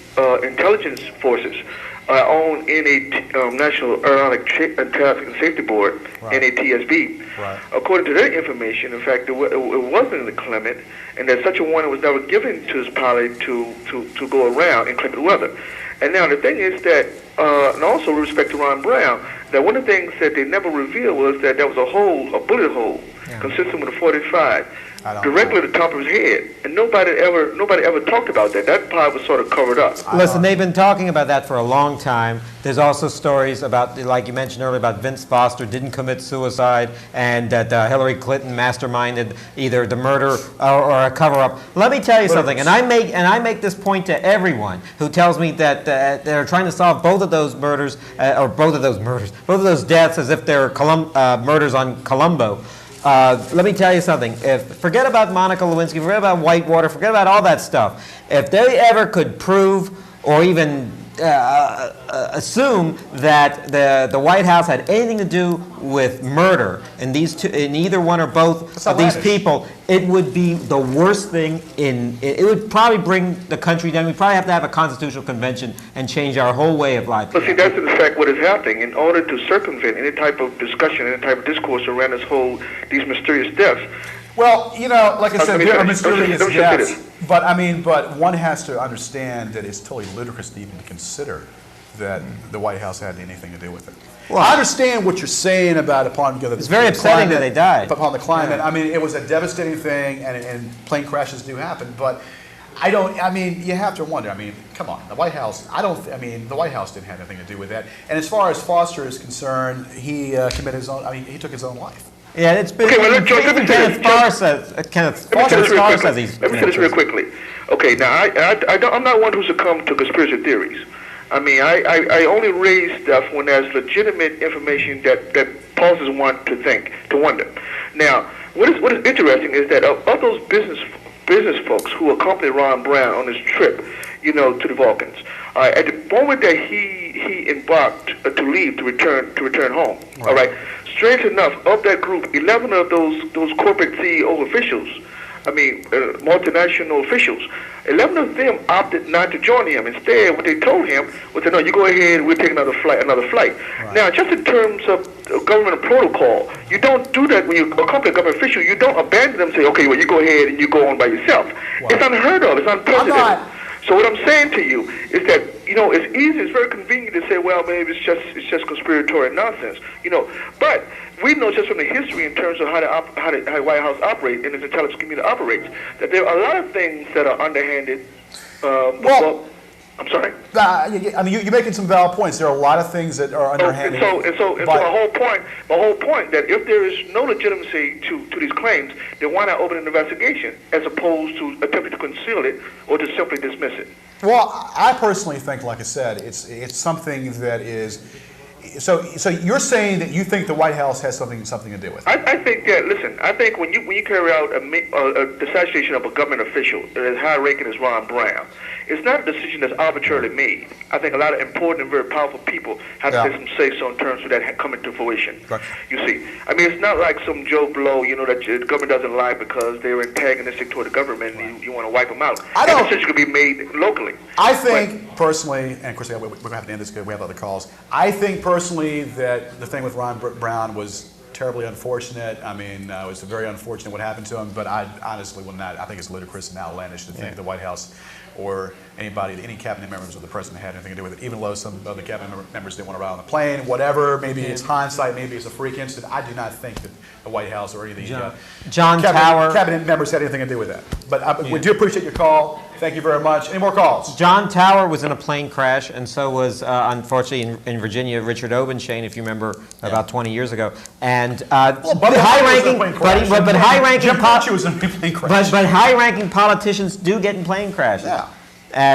Speaker 7: intelligence forces, own National Aeronautic Traffic and Safety Board,
Speaker 1: right.
Speaker 7: NATSB.
Speaker 1: Right.
Speaker 7: According to their information, in fact, it wasn't inclement, and that such a warning was never given to this pilot to go around inclement weather. And now the thing is that, and also with respect to Ron Brown, that one of the things that they never revealed was that there was a bullet hole, consistent with a .45, directly at the top of his head, and nobody ever talked about that. That part was sort of covered up.
Speaker 2: Listen, they've been talking about that for a long time. There's also stories about, like you mentioned earlier, about Vince Foster didn't commit suicide, and that Hillary Clinton masterminded either the murder or a cover-up. Let me tell you something, and I make this point to everyone who tells me that they're trying to solve both of those murders, both of those deaths as if they're murders on Columbo. Let me tell you something. Forget about Monica Lewinsky, forget about Whitewater, forget about all that stuff. If they ever could prove or even assume that the White House had anything to do with murder in either one or both of these people, it would be the worst thing it would probably bring the country down. We'd probably have to have a constitutional convention and change our whole way of life.
Speaker 7: But see, that's in fact what is happening. In order to circumvent any type of discussion, any type of discourse around these mysterious deaths,
Speaker 1: Well, you know, like I said, there are mysterious
Speaker 7: don't you say
Speaker 1: deaths,
Speaker 7: this?
Speaker 1: but one has to understand that it's totally ludicrous to even consider that the White House had anything to do with it.
Speaker 2: Well,
Speaker 1: I understand what you're saying about
Speaker 2: it's very upsetting that they died.
Speaker 1: Upon the climate,
Speaker 2: Yeah.
Speaker 1: I mean, it was a devastating thing, and plane crashes do happen, but I don't. I mean, you have to wonder. I mean, come on, the White House. The White House didn't have anything to do with that. And as far as Foster is concerned, he committed his own. I mean, he took his own life.
Speaker 2: Yeah, it's been.
Speaker 7: Okay, well, let me say
Speaker 2: Kenneth
Speaker 7: this.
Speaker 2: Farr says. Kenneth
Speaker 7: Let me say this real
Speaker 2: Farr
Speaker 7: quickly.
Speaker 2: says he's.
Speaker 7: Let me say this real quickly. Okay, now I'm not one who succumbed to conspiracy theories. I mean, I only raise stuff when there's legitimate information that causes one to think, to wonder. Now, what is interesting is that of those business folks who accompanied Ron Brown on his trip, you know, to the Balkans, at the moment that he embarked to leave to return home, all right. Strange enough, of that group, 11 of those corporate CEO officials, I mean, multinational officials, 11 of them opted not to join him. Instead, what they told him was, "No, you go ahead. We'll take another flight." Right. Now, just in terms of government protocol, you don't do that when you accompany a government official. You don't abandon them and say, "Okay, well, you go ahead and you go on by yourself." Wow. It's unheard of. It's unprecedented. So what I'm saying to you is that, you know, it's easy, it's very convenient to say, well, maybe it's just conspiratorial nonsense, you know. But we know just from the history in terms of how the White House operates and its intelligence community operates, that there are a lot of things that are underhanded. Well, I'm sorry.
Speaker 1: I mean, you're making some valid points. There are a lot of things that are underhanded.
Speaker 7: So my whole point that if there is no legitimacy to these claims, then why not open an investigation as opposed to attempting to conceal it or to simply dismiss it?
Speaker 1: Well, I personally think, like I said, it's something that is. So you're saying that you think the White House has something to do with it?
Speaker 7: I think that, listen, I think when you carry out the assassination of a government official as high-ranking as Ron Brown, it's not a decision that's arbitrarily made. I think a lot of important and very powerful people have to say some say-so in terms of that coming to fruition.
Speaker 1: Right.
Speaker 7: You see, I mean, it's not like some Joe Blow, you know, that the government doesn't like because they're antagonistic toward the government and you want to wipe them out. That decision could be made locally.
Speaker 1: I think personally, and of course we're going to have to end this because we have other calls. I think personally that the thing with Ron Brown was terribly unfortunate. I mean, it was very unfortunate what happened to him, but I honestly would not. I think it's ludicrous and outlandish to think the White House or any cabinet members of the president had anything to do with it, even though some of the cabinet members didn't want to ride on the plane, whatever. Maybe it's hindsight, maybe it's a freak incident. I do not think that the White House or any of the cabinet members had anything to do with that. But we do appreciate your call. Thank you very much. Any more calls?
Speaker 2: John Tower was in a plane crash, and so was, unfortunately, in Virginia, Richard Obenchain, if you remember, about 20 years ago. And high-ranking politicians do get in plane crashes.
Speaker 1: Yeah.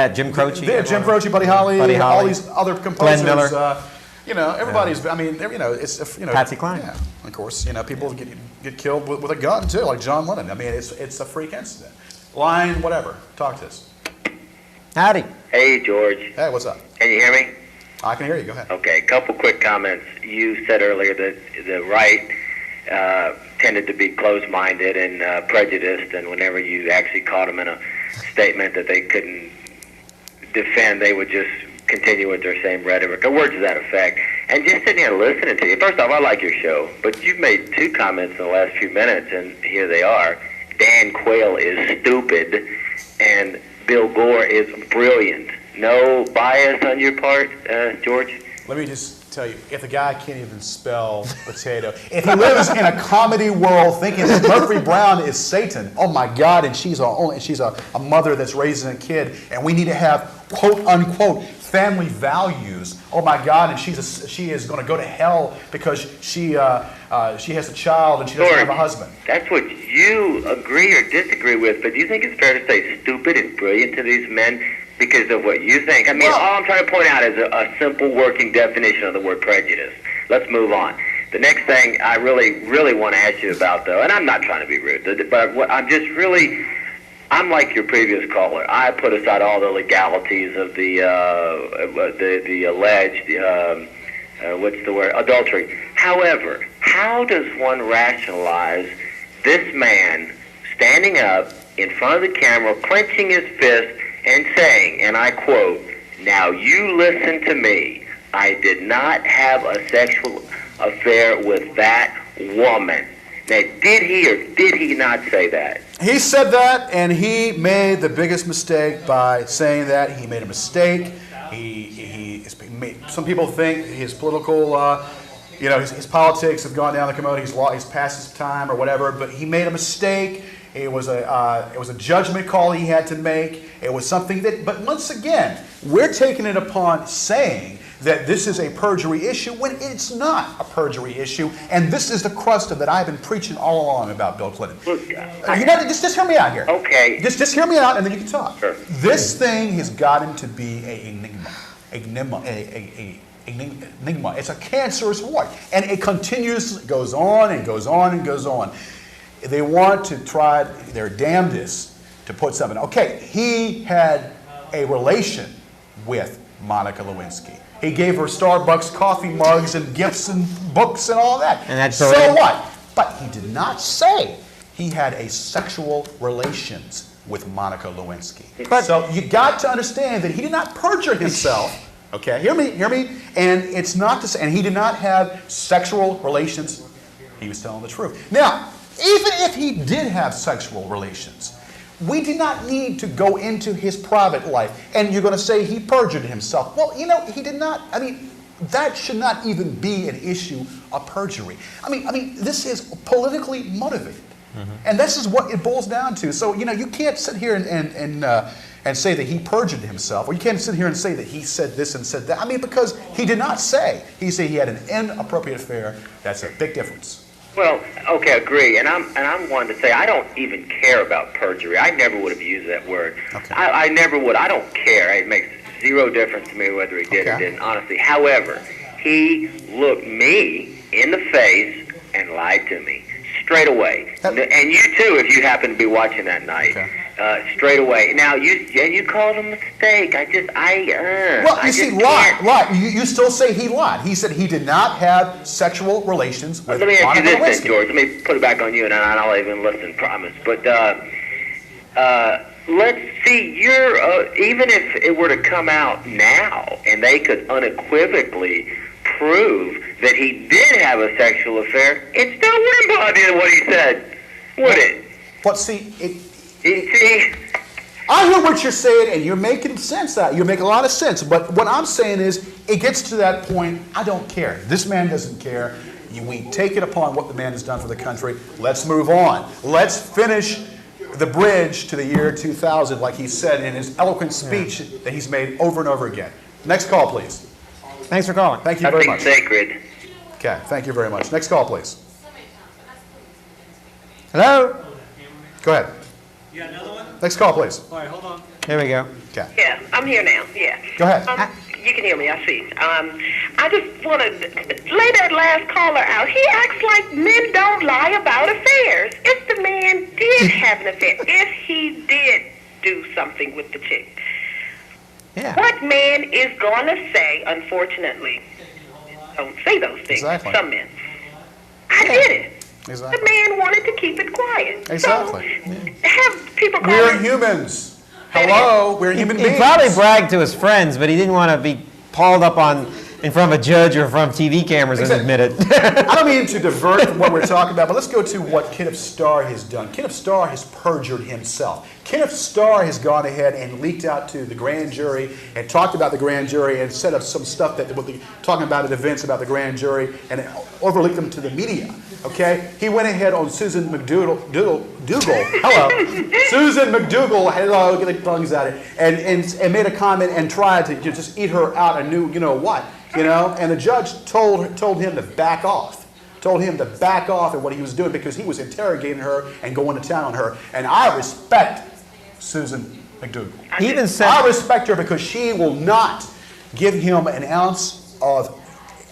Speaker 2: Jim Croce.
Speaker 1: Jim Croce, Buddy Holly, all these other composers.
Speaker 2: Glenn Miller.
Speaker 1: You know, everybody's. I mean, you know, it's
Speaker 2: Patsy Cline.
Speaker 1: Yeah, of course. You know, people get killed with a gun too, like John Lennon. I mean, it's a freak incident. Line, whatever. Talk to us.
Speaker 2: Howdy.
Speaker 8: Hey, George.
Speaker 1: Hey, what's up?
Speaker 8: Can you hear me?
Speaker 1: I can hear you. Go ahead.
Speaker 8: Okay, a couple quick comments. You said earlier that the right tended to be closed-minded and prejudiced, and whenever you actually caught them in a statement that they couldn't defend, they would just continue with their same rhetoric, or words to that effect. And just sitting here listening to you, first off, I like your show, but you've made two comments in the last few minutes, and here they are. Dan Quayle is stupid, and Bill Gore is brilliant. No bias on your part, George?
Speaker 1: Let me just tell you, if the guy can't even spell potato, if he lives in a comedy world thinking that Murphy Brown is Satan, oh my God, and she's a mother that's raising a kid, and we need to have quote unquote family values. Oh my God, and she is going to go to hell because she has a child and she doesn't have a husband.
Speaker 8: That's what you agree or disagree with, but do you think it's fair to say stupid and brilliant to these men because of what you think? I mean, all I'm trying to point out is a simple working definition of the word prejudice. Let's move on. The next thing I really, really want to ask you about, though, and I'm not trying to be rude, but what I'm like your previous caller. I put aside all the legalities of the alleged, adultery. However, how does one rationalize this man standing up in front of the camera, clenching his fist, and saying, and I quote, "Now you listen to me. I did not have a sexual affair with that woman." Now, did he or did he not say that?
Speaker 1: He said that, and he made the biggest mistake by saying that. He made a mistake. He made, some people think his political, his politics have gone down the commode. He's past his time or whatever. But he made a mistake. It was a judgment call he had to make. It was something that. But once again, we're taking it upon saying that this is a perjury issue when it's not a perjury issue, and this is the crust of that I've been preaching all along about Bill Clinton.
Speaker 8: Look,
Speaker 1: just hear me out here.
Speaker 8: Okay.
Speaker 1: Just hear me out, and then you can talk.
Speaker 8: Sure.
Speaker 1: This thing has gotten to be an enigma. It's a cancerous wart, and it continues, goes on and goes on and goes on. They want to try their damnedest to put something. Okay, he had a relation with Monica Lewinsky. He gave her Starbucks coffee mugs and gifts and books and all that.
Speaker 2: And that's
Speaker 1: so
Speaker 2: already...
Speaker 1: what? But he did not say he had a sexual relations with Monica Lewinsky. So you got to understand that he did not perjure himself. Okay, hear me. And it's not to say, and he did not have sexual relations. He was telling the truth. Now, even if he did have sexual relations, we do not need to go into his private life. And you're going to say he perjured himself. Well, he did not. I mean, that should not even be an issue of perjury. I mean, this is politically motivated. Mm-hmm. And this is what it boils down to. So, you can't sit here and say that he perjured himself, or you can't sit here and say that he said this and said that. I mean, because he did not say. He said he had an inappropriate affair. That's a big difference.
Speaker 8: Well, okay, agree. And I'm one to say I don't even care about perjury. I never would have used that word.
Speaker 1: Okay.
Speaker 8: I never would. I don't care. It makes zero difference to me whether he did or didn't, honestly. However, he looked me in the face and lied to me straight away. And you too, if you happen to be watching that night. Okay. Straight away. Now you called a mistake.
Speaker 1: Lie. You still say he lied. He said he did not have sexual relations with
Speaker 8: Let me ask you
Speaker 1: Monica
Speaker 8: this,
Speaker 1: Lewinsky.
Speaker 8: then, George. Let me put it back on you, and I'll even listen. Promise. But let's see. Even if it were to come out now, and they could unequivocally prove that he did have a sexual affair, it still wouldn't bother you what he said, would it?
Speaker 1: But see,
Speaker 8: See?
Speaker 1: I hear what you're saying, and you're making sense out. You're making a lot of sense. But what I'm saying is, it gets to that point, I don't care. This man doesn't care. We take it upon what the man has done for the country. Let's move on. Let's finish the bridge to the year 2000, like he said in his eloquent speech that he's made over and over again. Next call, please.
Speaker 2: Thanks for calling.
Speaker 1: Thank you very much.
Speaker 8: Sacred.
Speaker 1: Okay, thank you very much. Next call, please.
Speaker 2: Hello?
Speaker 1: Go ahead.
Speaker 9: You got another one?
Speaker 1: Next call, please.
Speaker 9: All right, hold on.
Speaker 2: Here we go.
Speaker 1: Okay.
Speaker 10: Yeah, I'm here now. Yeah.
Speaker 1: Go ahead.
Speaker 10: You can hear me. I see. I just want to lay that last caller out. He acts like men don't lie about affairs. If the man did have an affair, if he did do something with the chick, what man is going to say? Unfortunately, don't say those things.
Speaker 1: Exactly.
Speaker 10: Some men. I did it.
Speaker 1: Exactly.
Speaker 10: The man wanted to keep it quiet.
Speaker 1: Exactly.
Speaker 10: So, have people call
Speaker 1: We're
Speaker 10: him-
Speaker 1: humans. Hello, we're human beings.
Speaker 2: He probably bragged to his friends, but he didn't want to be hauled up in front of a judge or in front of TV cameras and admit it.
Speaker 1: I don't mean to divert from what we're talking about, but let's go to what Kenneth Starr has done. Kenneth Starr has perjured himself. Kenneth Starr has gone ahead and leaked out to the grand jury and talked about the grand jury and set up some stuff that we'll be talking about at events about the grand jury and overleaked them to the media. Okay? He went ahead on Susan McDougal. Hello. Susan McDougal, hello, get the tongues out of it, and made a comment and tried to just eat her out a new, what, and the judge told him to back off. Told him to back off at what he was doing because he was interrogating her and going to town on her. And I respect Susan McDougal.
Speaker 2: He even said,
Speaker 1: I respect her because she will not give him an ounce of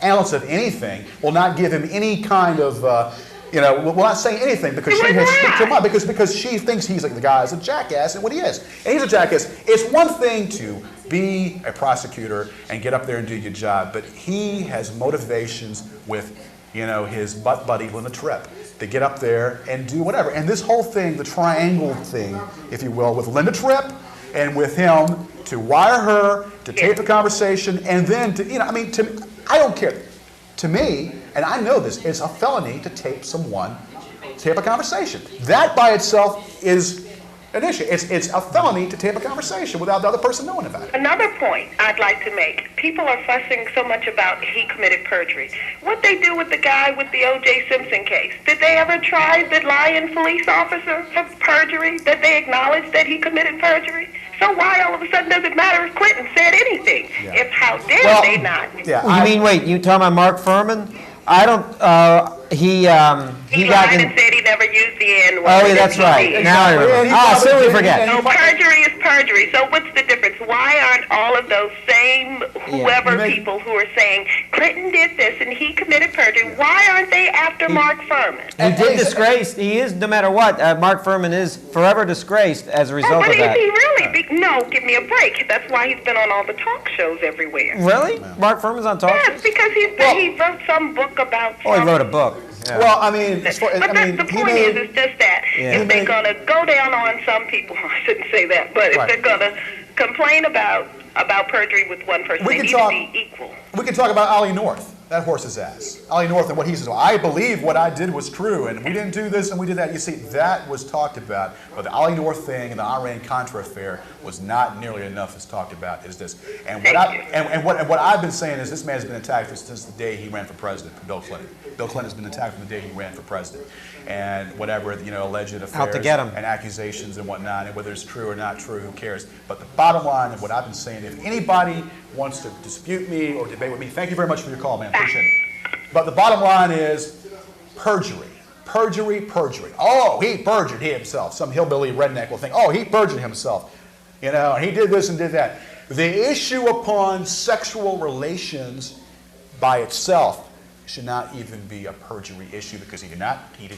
Speaker 1: anything, will not give him any kind of, will not say anything because she has speak to him up because she thinks he's like the guy is a jackass, and what he is. And he's a jackass. It's one thing to be a prosecutor and get up there and do your job, but he has motivations with, his butt buddy Linda Tripp to get up there and do whatever. And this whole thing, the triangle thing, if you will, with Linda Tripp and with him to wire her, to tape the conversation, and then to, I don't care. To me, and I know this, it's a felony to tape someone tape a conversation. That by itself is an issue. It's a felony to tape a conversation without the other person knowing about it.
Speaker 10: Another point I'd like to make. People are fussing so much about he committed perjury. What they do with the guy with the O.J. Simpson case? Did they ever try the lying police officer for perjury? Did they acknowledge that he committed perjury? So why all of a sudden does it matter if Clinton said anything?
Speaker 1: Yeah.
Speaker 10: If how dare they not?
Speaker 1: Yeah,
Speaker 2: You mean, wait, you talking about Mark Furman? I don't, he
Speaker 10: He
Speaker 2: got
Speaker 10: lied
Speaker 2: in.
Speaker 10: and said he never used the N-word.
Speaker 2: Oh, yeah, that's right. Now I remember. Ah, silly forget.
Speaker 10: No, perjury is perjury. So what's the difference? Why aren't all of those same whoever people who are saying Clinton did this and he committed perjury, why aren't they after Mark Furman?
Speaker 2: He did disgrace. He is, no matter what, Mark Furman is forever disgraced as a result
Speaker 10: But
Speaker 2: of
Speaker 10: is
Speaker 2: that.
Speaker 10: he really? No, give me a break. That's why he's been on all the talk shows everywhere.
Speaker 2: Really? Mark Furman's on talk shows?
Speaker 10: Yes, because he wrote some book about
Speaker 2: Oh, he wrote a book. Yeah.
Speaker 1: Well, I mean, as far,
Speaker 10: But
Speaker 1: I mean,
Speaker 10: the
Speaker 1: he
Speaker 10: point
Speaker 1: made-
Speaker 10: is just that
Speaker 2: Yeah.
Speaker 10: if they're going to go down on some people, I shouldn't say that, but if
Speaker 1: Right.
Speaker 10: they're going to complain about perjury with one person,
Speaker 1: We
Speaker 10: they
Speaker 1: can
Speaker 10: need
Speaker 1: talk-
Speaker 10: to be equal.
Speaker 1: we can talk about Ollie North, that horse's ass. Ollie North and what he said. I believe what I did was true, and we didn't do this and we did that. You see, that was talked about, but the Ollie North thing and the Iran-Contra affair was not nearly enough as talked about as this. And what I've been saying is this man has been attacked since the day he ran for president, Bill Clinton. Bill Clinton has been attacked from the day he ran for president. And whatever, alleged affairs
Speaker 2: Out to get him.
Speaker 1: and accusations and whatnot, and whether it's true or not true, who cares? But the bottom line of what I've been saying, if anybody wants to dispute me or debate with me, thank you very much for your call, man. Appreciate it. But the bottom line is perjury. Perjury, perjury. Oh, he perjured himself. Some hillbilly redneck will think, oh, he perjured himself. And he did this and did that. The issue upon sexual relations by itself should not even be a perjury issue because he did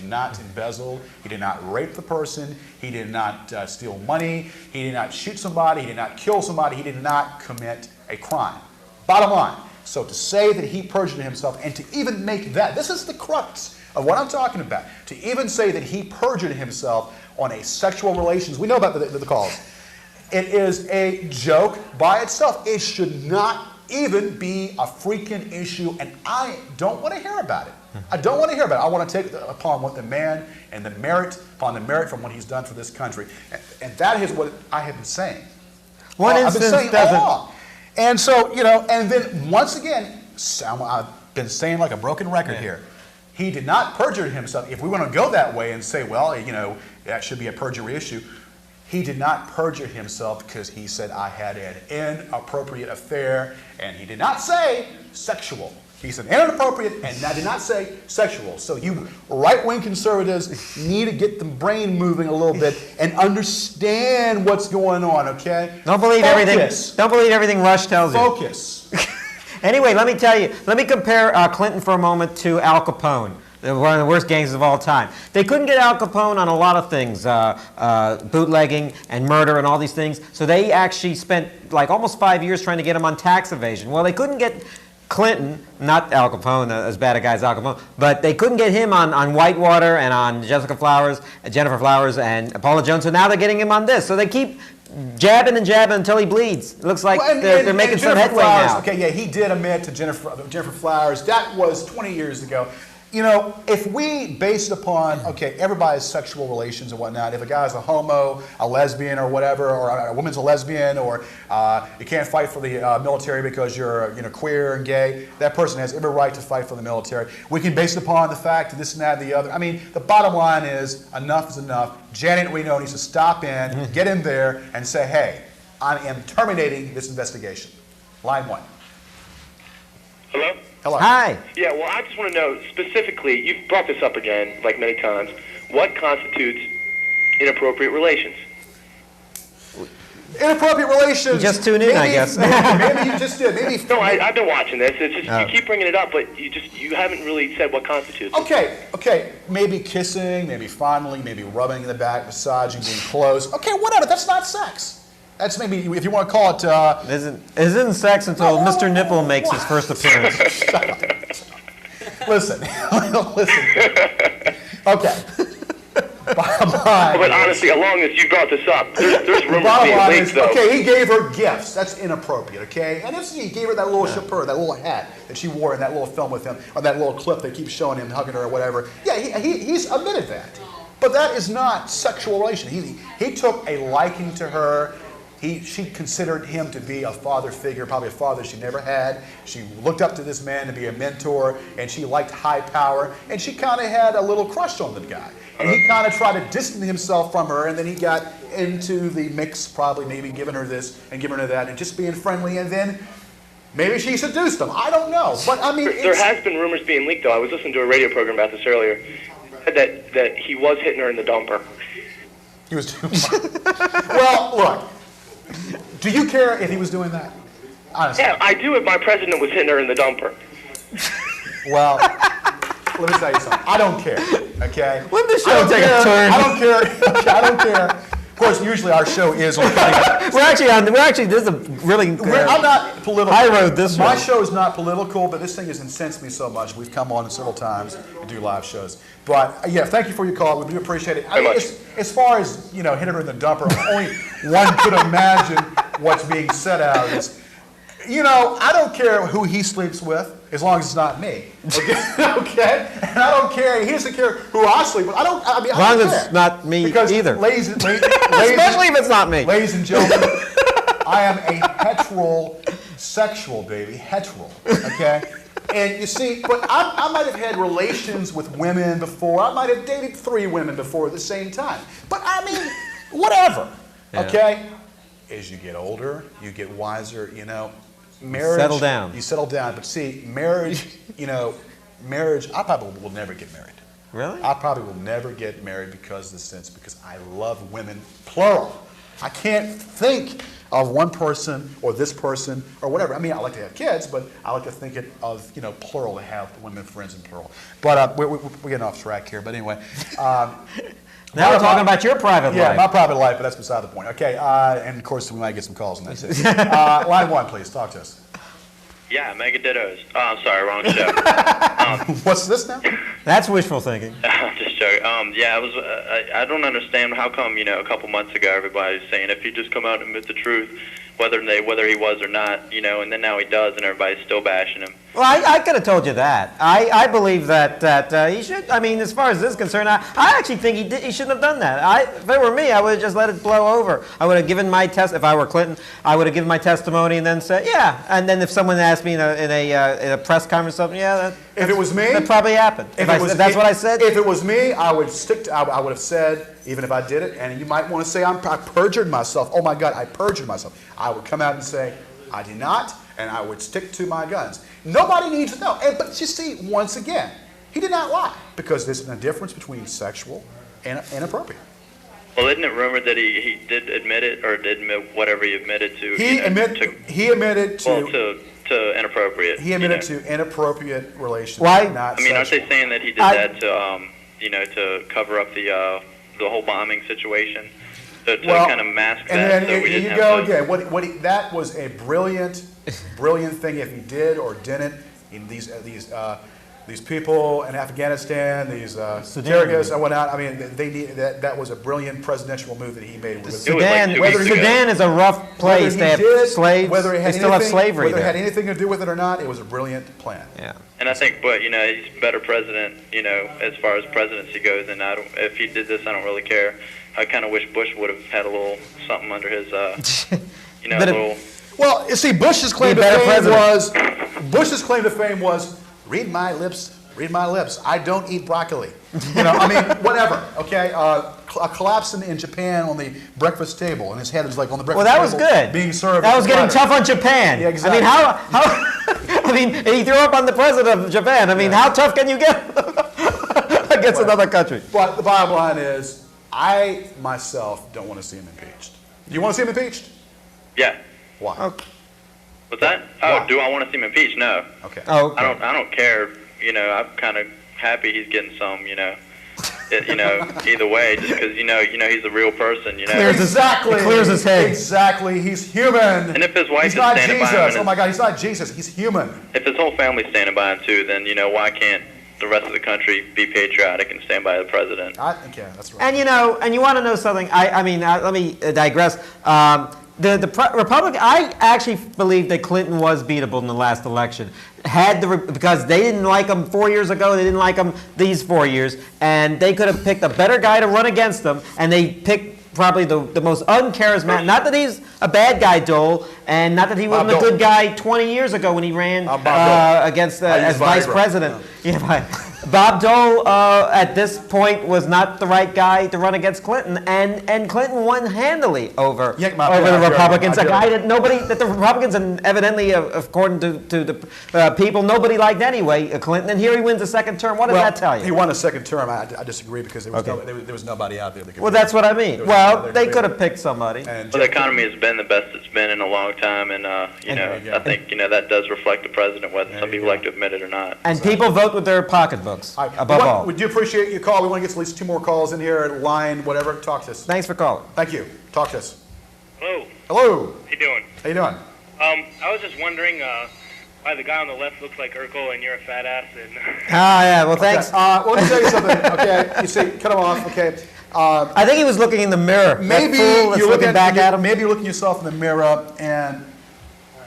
Speaker 1: not embezzle, he did not rape the person, he did not steal money, he did not shoot somebody, he did not kill somebody, he did not commit a crime. Bottom line. So to say that he perjured himself and to even make that, this is the crux of what I'm talking about, to even say that he perjured himself on a sexual relations, we know about the calls. It is a joke by itself. It should not even be a freaking issue, and I don't want to hear about it. I don't want to hear about it. I want to take upon what the man and the merit from what he's done for this country. And that is what I have been saying.
Speaker 2: One
Speaker 1: I've been
Speaker 2: instance
Speaker 1: saying all
Speaker 2: doesn't.
Speaker 1: along. And so, and then once again, I've been saying like a broken record here. He did not perjure himself. If we want to go that way and say, well, that should be a perjury issue, he did not perjure himself because he said, I had an inappropriate affair, and he did not say sexual. He said inappropriate, and I did not say sexual. So you right-wing conservatives need to get the brain moving a little bit and understand what's going on, okay?
Speaker 2: Don't believe everything. Don't believe everything Rush tells you.
Speaker 1: Focus.
Speaker 2: Anyway, let me tell you. Let me compare Clinton for a moment to Al Capone, one of the worst gangsters of all time. They couldn't get Al Capone on a lot of things, bootlegging and murder and all these things. So they actually spent like almost 5 years trying to get him on tax evasion. Well, they couldn't get Clinton, not Al Capone, as bad a guy as Al Capone, but they couldn't get him on Whitewater and on Jennifer Flowers and Paula Jones. So now they're getting him on this. So they keep jabbing and jabbing until he bleeds. It looks like they're making some
Speaker 1: Jennifer
Speaker 2: headway
Speaker 1: Flowers,
Speaker 2: now.
Speaker 1: Okay, yeah, he did admit to Jennifer Flowers. That was 20 years ago. If we base it upon, okay, everybody's sexual relations and whatnot, if a guy's a homo, a lesbian or whatever, or a woman's a lesbian, or you can't fight for the military because you're queer and gay, that person has every right to fight for the military. We can base it upon the fact that this and that and the other. I mean, the bottom line is enough is enough. Janet Reno needs to stop in, get in there, and say, hey, I am terminating this investigation. Line one.
Speaker 11: Hello?
Speaker 1: Hello.
Speaker 2: Hi.
Speaker 11: Yeah, well, I just want to know specifically, you've brought this up again, like many times, what constitutes inappropriate relations?
Speaker 1: Inappropriate relations.
Speaker 2: You just tune in, I guess.
Speaker 1: Maybe you just did. Maybe.
Speaker 11: No, I've been watching this. It's just you keep bringing it up, but you haven't really said what constitutes it.
Speaker 1: Okay. Maybe kissing, maybe fondling, maybe rubbing in the back, massaging, being close. Okay, whatever. That's not sex. That's maybe, if you want to call it...
Speaker 2: Isn't sex until Mr. Nipple makes his first appearance.
Speaker 1: Shut up. Listen. Okay.
Speaker 11: But honestly, as long as you brought this up, there's rumors
Speaker 1: Bottom
Speaker 11: being
Speaker 1: line
Speaker 11: leaked,
Speaker 1: is,
Speaker 11: though.
Speaker 1: okay, he gave her gifts. That's inappropriate, okay? And if he gave her that little chapeau, that little hat that she wore in that little film with him, or that little clip they keep showing him hugging her or whatever, yeah, he's admitted that. But that is not sexual relation. He took a liking to her. She considered him to be a father figure, probably a father she never had. She looked up to this man to be a mentor, and she liked high power, and she kind of had a little crush on the guy. And he kind of tried to distance himself from her, and then he got into the mix, probably maybe giving her this and giving her that, and just being friendly, and then maybe she seduced him. I don't know. But I mean,
Speaker 11: There has been rumors being leaked, though. I was listening to a radio program about this earlier, that he was hitting her in the dumper.
Speaker 1: He was doing well, look. Do you care if he was doing that? Honestly.
Speaker 11: Yeah, I do if my president was hitting her in the dumper.
Speaker 1: Well, let me tell you something. I don't care, okay?
Speaker 2: When the
Speaker 1: I
Speaker 2: show
Speaker 1: don't
Speaker 2: take
Speaker 1: care.
Speaker 2: a turn.
Speaker 1: I don't care. Okay, I don't care. Of course, usually our show is on
Speaker 2: We're actually, this is a really
Speaker 1: I'm not political.
Speaker 2: high road this
Speaker 1: My
Speaker 2: way.
Speaker 1: show is not political, but this thing has incensed me so much. We've come on several times and do live shows. But yeah, thank you for your call. We do appreciate it. I mean, as far as, hitting her in the dumper, only one could imagine what's being said out of this. I don't care who he sleeps with, as long as it's not me. Okay? Okay? And I don't care. He doesn't care who I sleep with. As
Speaker 2: long as it's not me either.
Speaker 1: Especially
Speaker 2: if it's not me.
Speaker 1: Ladies and gentlemen, I am a heterosexual, baby. Hetero. Okay? And you see, but I might have had relations with women before. I might have dated 3 women before at the same time. But I mean, whatever.
Speaker 2: Yeah.
Speaker 1: Okay? As you get older, you get wiser, Marriage,
Speaker 2: settle down.
Speaker 1: You settle down. But see, marriage, marriage, I probably will never get married.
Speaker 2: Really?
Speaker 1: I probably will never get married because I love women, plural. I can't think of one person or this person or whatever. I mean, I like to have kids, but I like to think of, plural, to have women friends in plural. But we're getting off track here. But anyway.
Speaker 2: Now we're talking about your private life.
Speaker 1: Yeah, my private life, but that's beside the point. Okay, and of course we might get some calls on that. Line 1, please. Talk to us.
Speaker 12: Yeah, Mega Dittos. Oh, I'm sorry, wrong show.
Speaker 1: What's this now?
Speaker 2: That's wishful thinking.
Speaker 12: Just joking. I don't understand how come, a couple months ago everybody was saying if he just come out and admit the truth, whether he was or not, and then now he does and everybody's still bashing him.
Speaker 2: Well, I could have told you that. I believe that he should. I mean, as far as this is concerned, I actually think he shouldn't have done that. If it were me, I would have just let it blow over. I would have given my test. If I were Clinton, I would have given my testimony and then said, yeah. And then if someone asked me in a press conference or something, yeah,
Speaker 1: if it was me,
Speaker 2: that probably happened. If that's what I said.
Speaker 1: If it was me, I would stick to. I would have said, even if I did it, and you might want to say I perjured myself. Oh my God, I perjured myself. I would come out and say, I did not, and I would stick to my guns. Nobody needs to know. But you see, once again, he did not lie, because there's a difference between sexual and inappropriate.
Speaker 12: Well, isn't it rumored that he did admit it, or did admit whatever he admitted to?
Speaker 1: He admitted to
Speaker 12: inappropriate.
Speaker 1: He admitted to inappropriate relations.
Speaker 2: Why?
Speaker 1: Not
Speaker 12: aren't
Speaker 1: sexual.
Speaker 12: they saying that he did that to, to cover up the whole bombing situation, to kind of mask that?
Speaker 1: And then
Speaker 12: so we
Speaker 1: here
Speaker 12: didn't
Speaker 1: you
Speaker 12: have
Speaker 1: go
Speaker 12: to,
Speaker 1: again. That was a brilliant thing. If he did or didn't, in these people in Afghanistan, these terrorists that went out. I mean, they need that was a brilliant presidential move that he made.
Speaker 2: Sudan is a rough place. They have slaves. They still have slavery
Speaker 1: Whether it
Speaker 2: there.
Speaker 1: had anything to do with it or not, it was a brilliant plan.
Speaker 2: Yeah.
Speaker 12: and I think, but he's a better president, as far as presidency goes. And if he did this, I don't really care. I kind of wish Bush would have had a little something under his, a little.
Speaker 1: Well, you see, Bush's claim to fame was, read my lips, read my lips. I don't eat broccoli. Whatever. Okay, a collapse in Japan on the breakfast table, and his head was like on the breakfast table.
Speaker 2: Well, that was good.
Speaker 1: Being served.
Speaker 2: That was getting tough on Japan.
Speaker 1: Yeah, exactly.
Speaker 2: I mean, he threw up on the president of Japan. I mean, how tough can you get against another country?
Speaker 1: But the bottom line is, I myself don't want to see him impeached. Do you want to see him impeached?
Speaker 12: Yeah.
Speaker 1: Why?
Speaker 2: Okay.
Speaker 12: What's that? Oh, do I want to see him impeached? No.
Speaker 1: Okay.
Speaker 2: Oh, okay.
Speaker 12: I don't care. I'm kind of happy he's getting some. Either way, just because he's a real person.
Speaker 1: Exactly.
Speaker 2: He clears his head.
Speaker 1: Exactly. He's human.
Speaker 12: And if his wife
Speaker 1: he's
Speaker 12: is
Speaker 1: not
Speaker 12: standing
Speaker 1: Jesus.
Speaker 12: by him,
Speaker 1: Oh my God, he's not Jesus. He's human.
Speaker 12: if his whole family's standing by him too, then why can't the rest of the country be patriotic and stand by the president.
Speaker 1: Okay, that's right.
Speaker 2: And and you want to know something? Let me digress. Republican, I actually believe that Clinton was beatable in the last election. Because they didn't like him 4 years ago, they didn't like him these 4 years, and they could have picked a better guy to run against them, and they picked probably the most uncharismatic. Not that he's a bad guy, Dole, and not that he wasn't a good guy 20 years ago when he ran against as vice president. Yeah, Bob Dole at this point was not the right guy to run against Clinton, and Clinton won handily over the Republicans. A guy that the Republicans, and evidently according to the people, nobody liked anyway, Clinton. And here he wins a second term. What does that tell you?
Speaker 1: He won a second term. I disagree because there was nobody out there that could.
Speaker 2: Well, that's what I mean. Well, they could have picked somebody.
Speaker 12: Well, the economy has been the best it's been in a long time, and I think that does reflect the president, whether some people like to admit it or not.
Speaker 2: And people vote with their pocketbooks. Above all.
Speaker 1: We do appreciate your call. We want to get at least 2 more calls in here, line, whatever. Talk to us.
Speaker 2: Thanks for calling.
Speaker 1: Thank you. Talk to us.
Speaker 13: Hello.
Speaker 1: Hello.
Speaker 13: How you doing?
Speaker 1: How you doing?
Speaker 13: I was just wondering why the guy on the left looks like Urkel and you're a fat ass. And
Speaker 2: yeah. Well, thanks.
Speaker 1: Well, let me tell you something. Okay. You see, cut him off. Okay.
Speaker 2: I think he was looking in the mirror.
Speaker 1: Maybe you're looking back at him. Maybe you're looking yourself in the mirror, and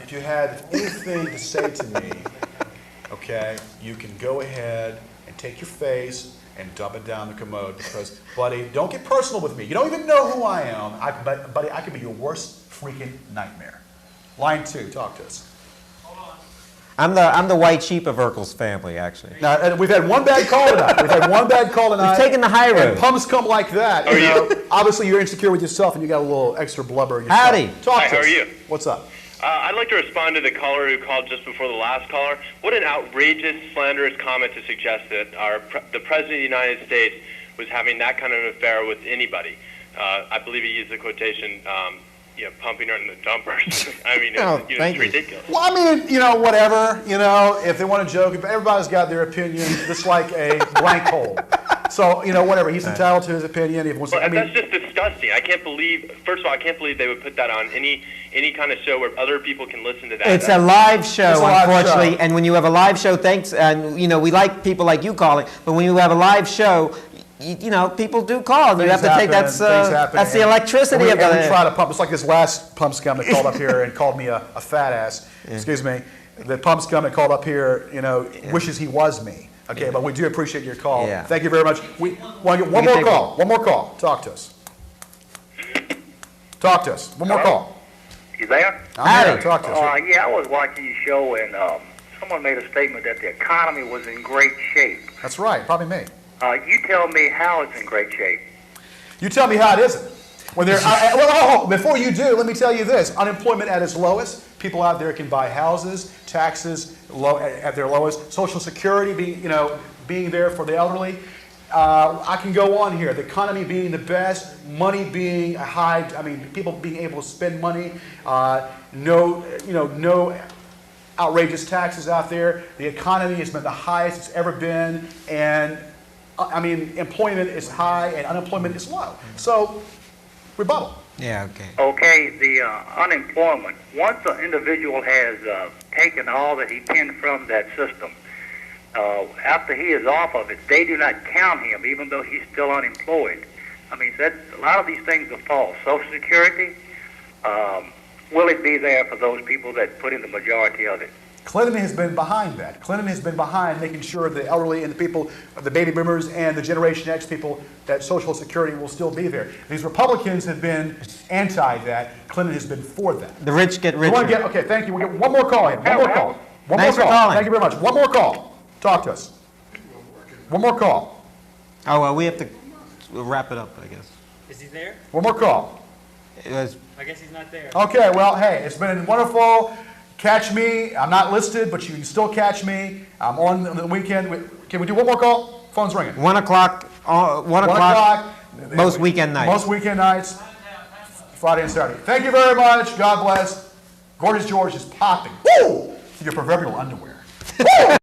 Speaker 1: if you had anything to say to me, okay, you can go ahead and take your face and dump it down the commode because, buddy, don't get personal with me. You don't even know who I am. Buddy, I could be your worst freaking nightmare. Line 2, talk to us.
Speaker 2: I'm the white sheep of Urkel's family, actually.
Speaker 1: Now, and we've had one bad call tonight. We've
Speaker 2: taken the high road.
Speaker 1: And pumps come like that. Obviously, you're insecure with yourself, and you got a little extra blubber in your
Speaker 2: Howdy.
Speaker 1: Talk to
Speaker 11: Hi, how
Speaker 1: us.
Speaker 11: are you?
Speaker 1: What's up?
Speaker 11: I'd like to respond to the caller who called just before the last caller. What an outrageous, slanderous comment to suggest that the President of the United States was having that kind of an affair with anybody. I believe he used the quotation, pumping her in the dumpers. I mean, it's ridiculous.
Speaker 1: Well, I mean, whatever. If they want to joke, everybody's got their opinion, just like a blank hole. So, whatever. He's entitled to his opinion.
Speaker 11: That's just disgusting. I can't believe, first of all, I can't believe they would put that on any kind of show where other people can listen to that.
Speaker 2: It's a live show, unfortunately. And when you have a live show, we like people like you calling, but when you have a live show, people do call. You have to take that's the electricity of it.
Speaker 1: We try to pump. It's like this last pump scum that called up here and called me a fat ass. Yeah. Excuse me. The pump scum that called up here, wishes he was me. Okay, but we do appreciate your call. Yeah. Thank you very much. We want to get one more call. One more call. Talk to us. Talk to us. One more call.
Speaker 14: You there?
Speaker 1: I'm here. Talk to us.
Speaker 14: Yeah, I was watching your show, and someone made a statement that the economy was in great shape.
Speaker 1: That's right. Probably me.
Speaker 14: You tell me how it's in great shape.
Speaker 1: You tell me how it isn't. When before you do, let me tell you this. Unemployment at its lowest. People out there can buy houses, taxes at their lowest, Social Security being there for the elderly. I can go on here. The economy being the best, money being high. I mean, people being able to spend money. No outrageous taxes out there. The economy has been the highest it's ever been, and employment is high and unemployment is low. So, rebuttal.
Speaker 2: Yeah, okay.
Speaker 14: Okay, the unemployment. Once an individual has taken all that he can from that system, after he is off of it, they do not count him, even though he's still unemployed. I mean, a lot of these things are false. Social Security, will it be there for those people that put in the majority of it?
Speaker 1: Clinton has been behind that. Clinton has been behind making sure the elderly and the people, the baby boomers and the Generation X people, that Social Security will still be there. These Republicans have been anti that. Clinton has been for that.
Speaker 2: The rich get richer.
Speaker 1: Okay, thank you. We'll get one more call here. One more call.
Speaker 2: Thanks for calling.
Speaker 1: Thank you very much. One more call. Talk to us. One more call.
Speaker 2: Oh, well, we have to wrap it up, I guess.
Speaker 9: Is he there?
Speaker 1: One more call.
Speaker 9: I guess he's not there.
Speaker 1: Okay, well, hey, it's been wonderful. Catch me. I'm not listed, but you can still catch me. I'm on the weekend. Can we do one more call? Phone's ringing.
Speaker 2: 1 o'clock. 1 o'clock. Most weekend nights.
Speaker 1: Most weekend nights. Friday and Saturday. Thank you very much. God bless. Gorgeous George is popping. Woo! Your proverbial underwear. Woo!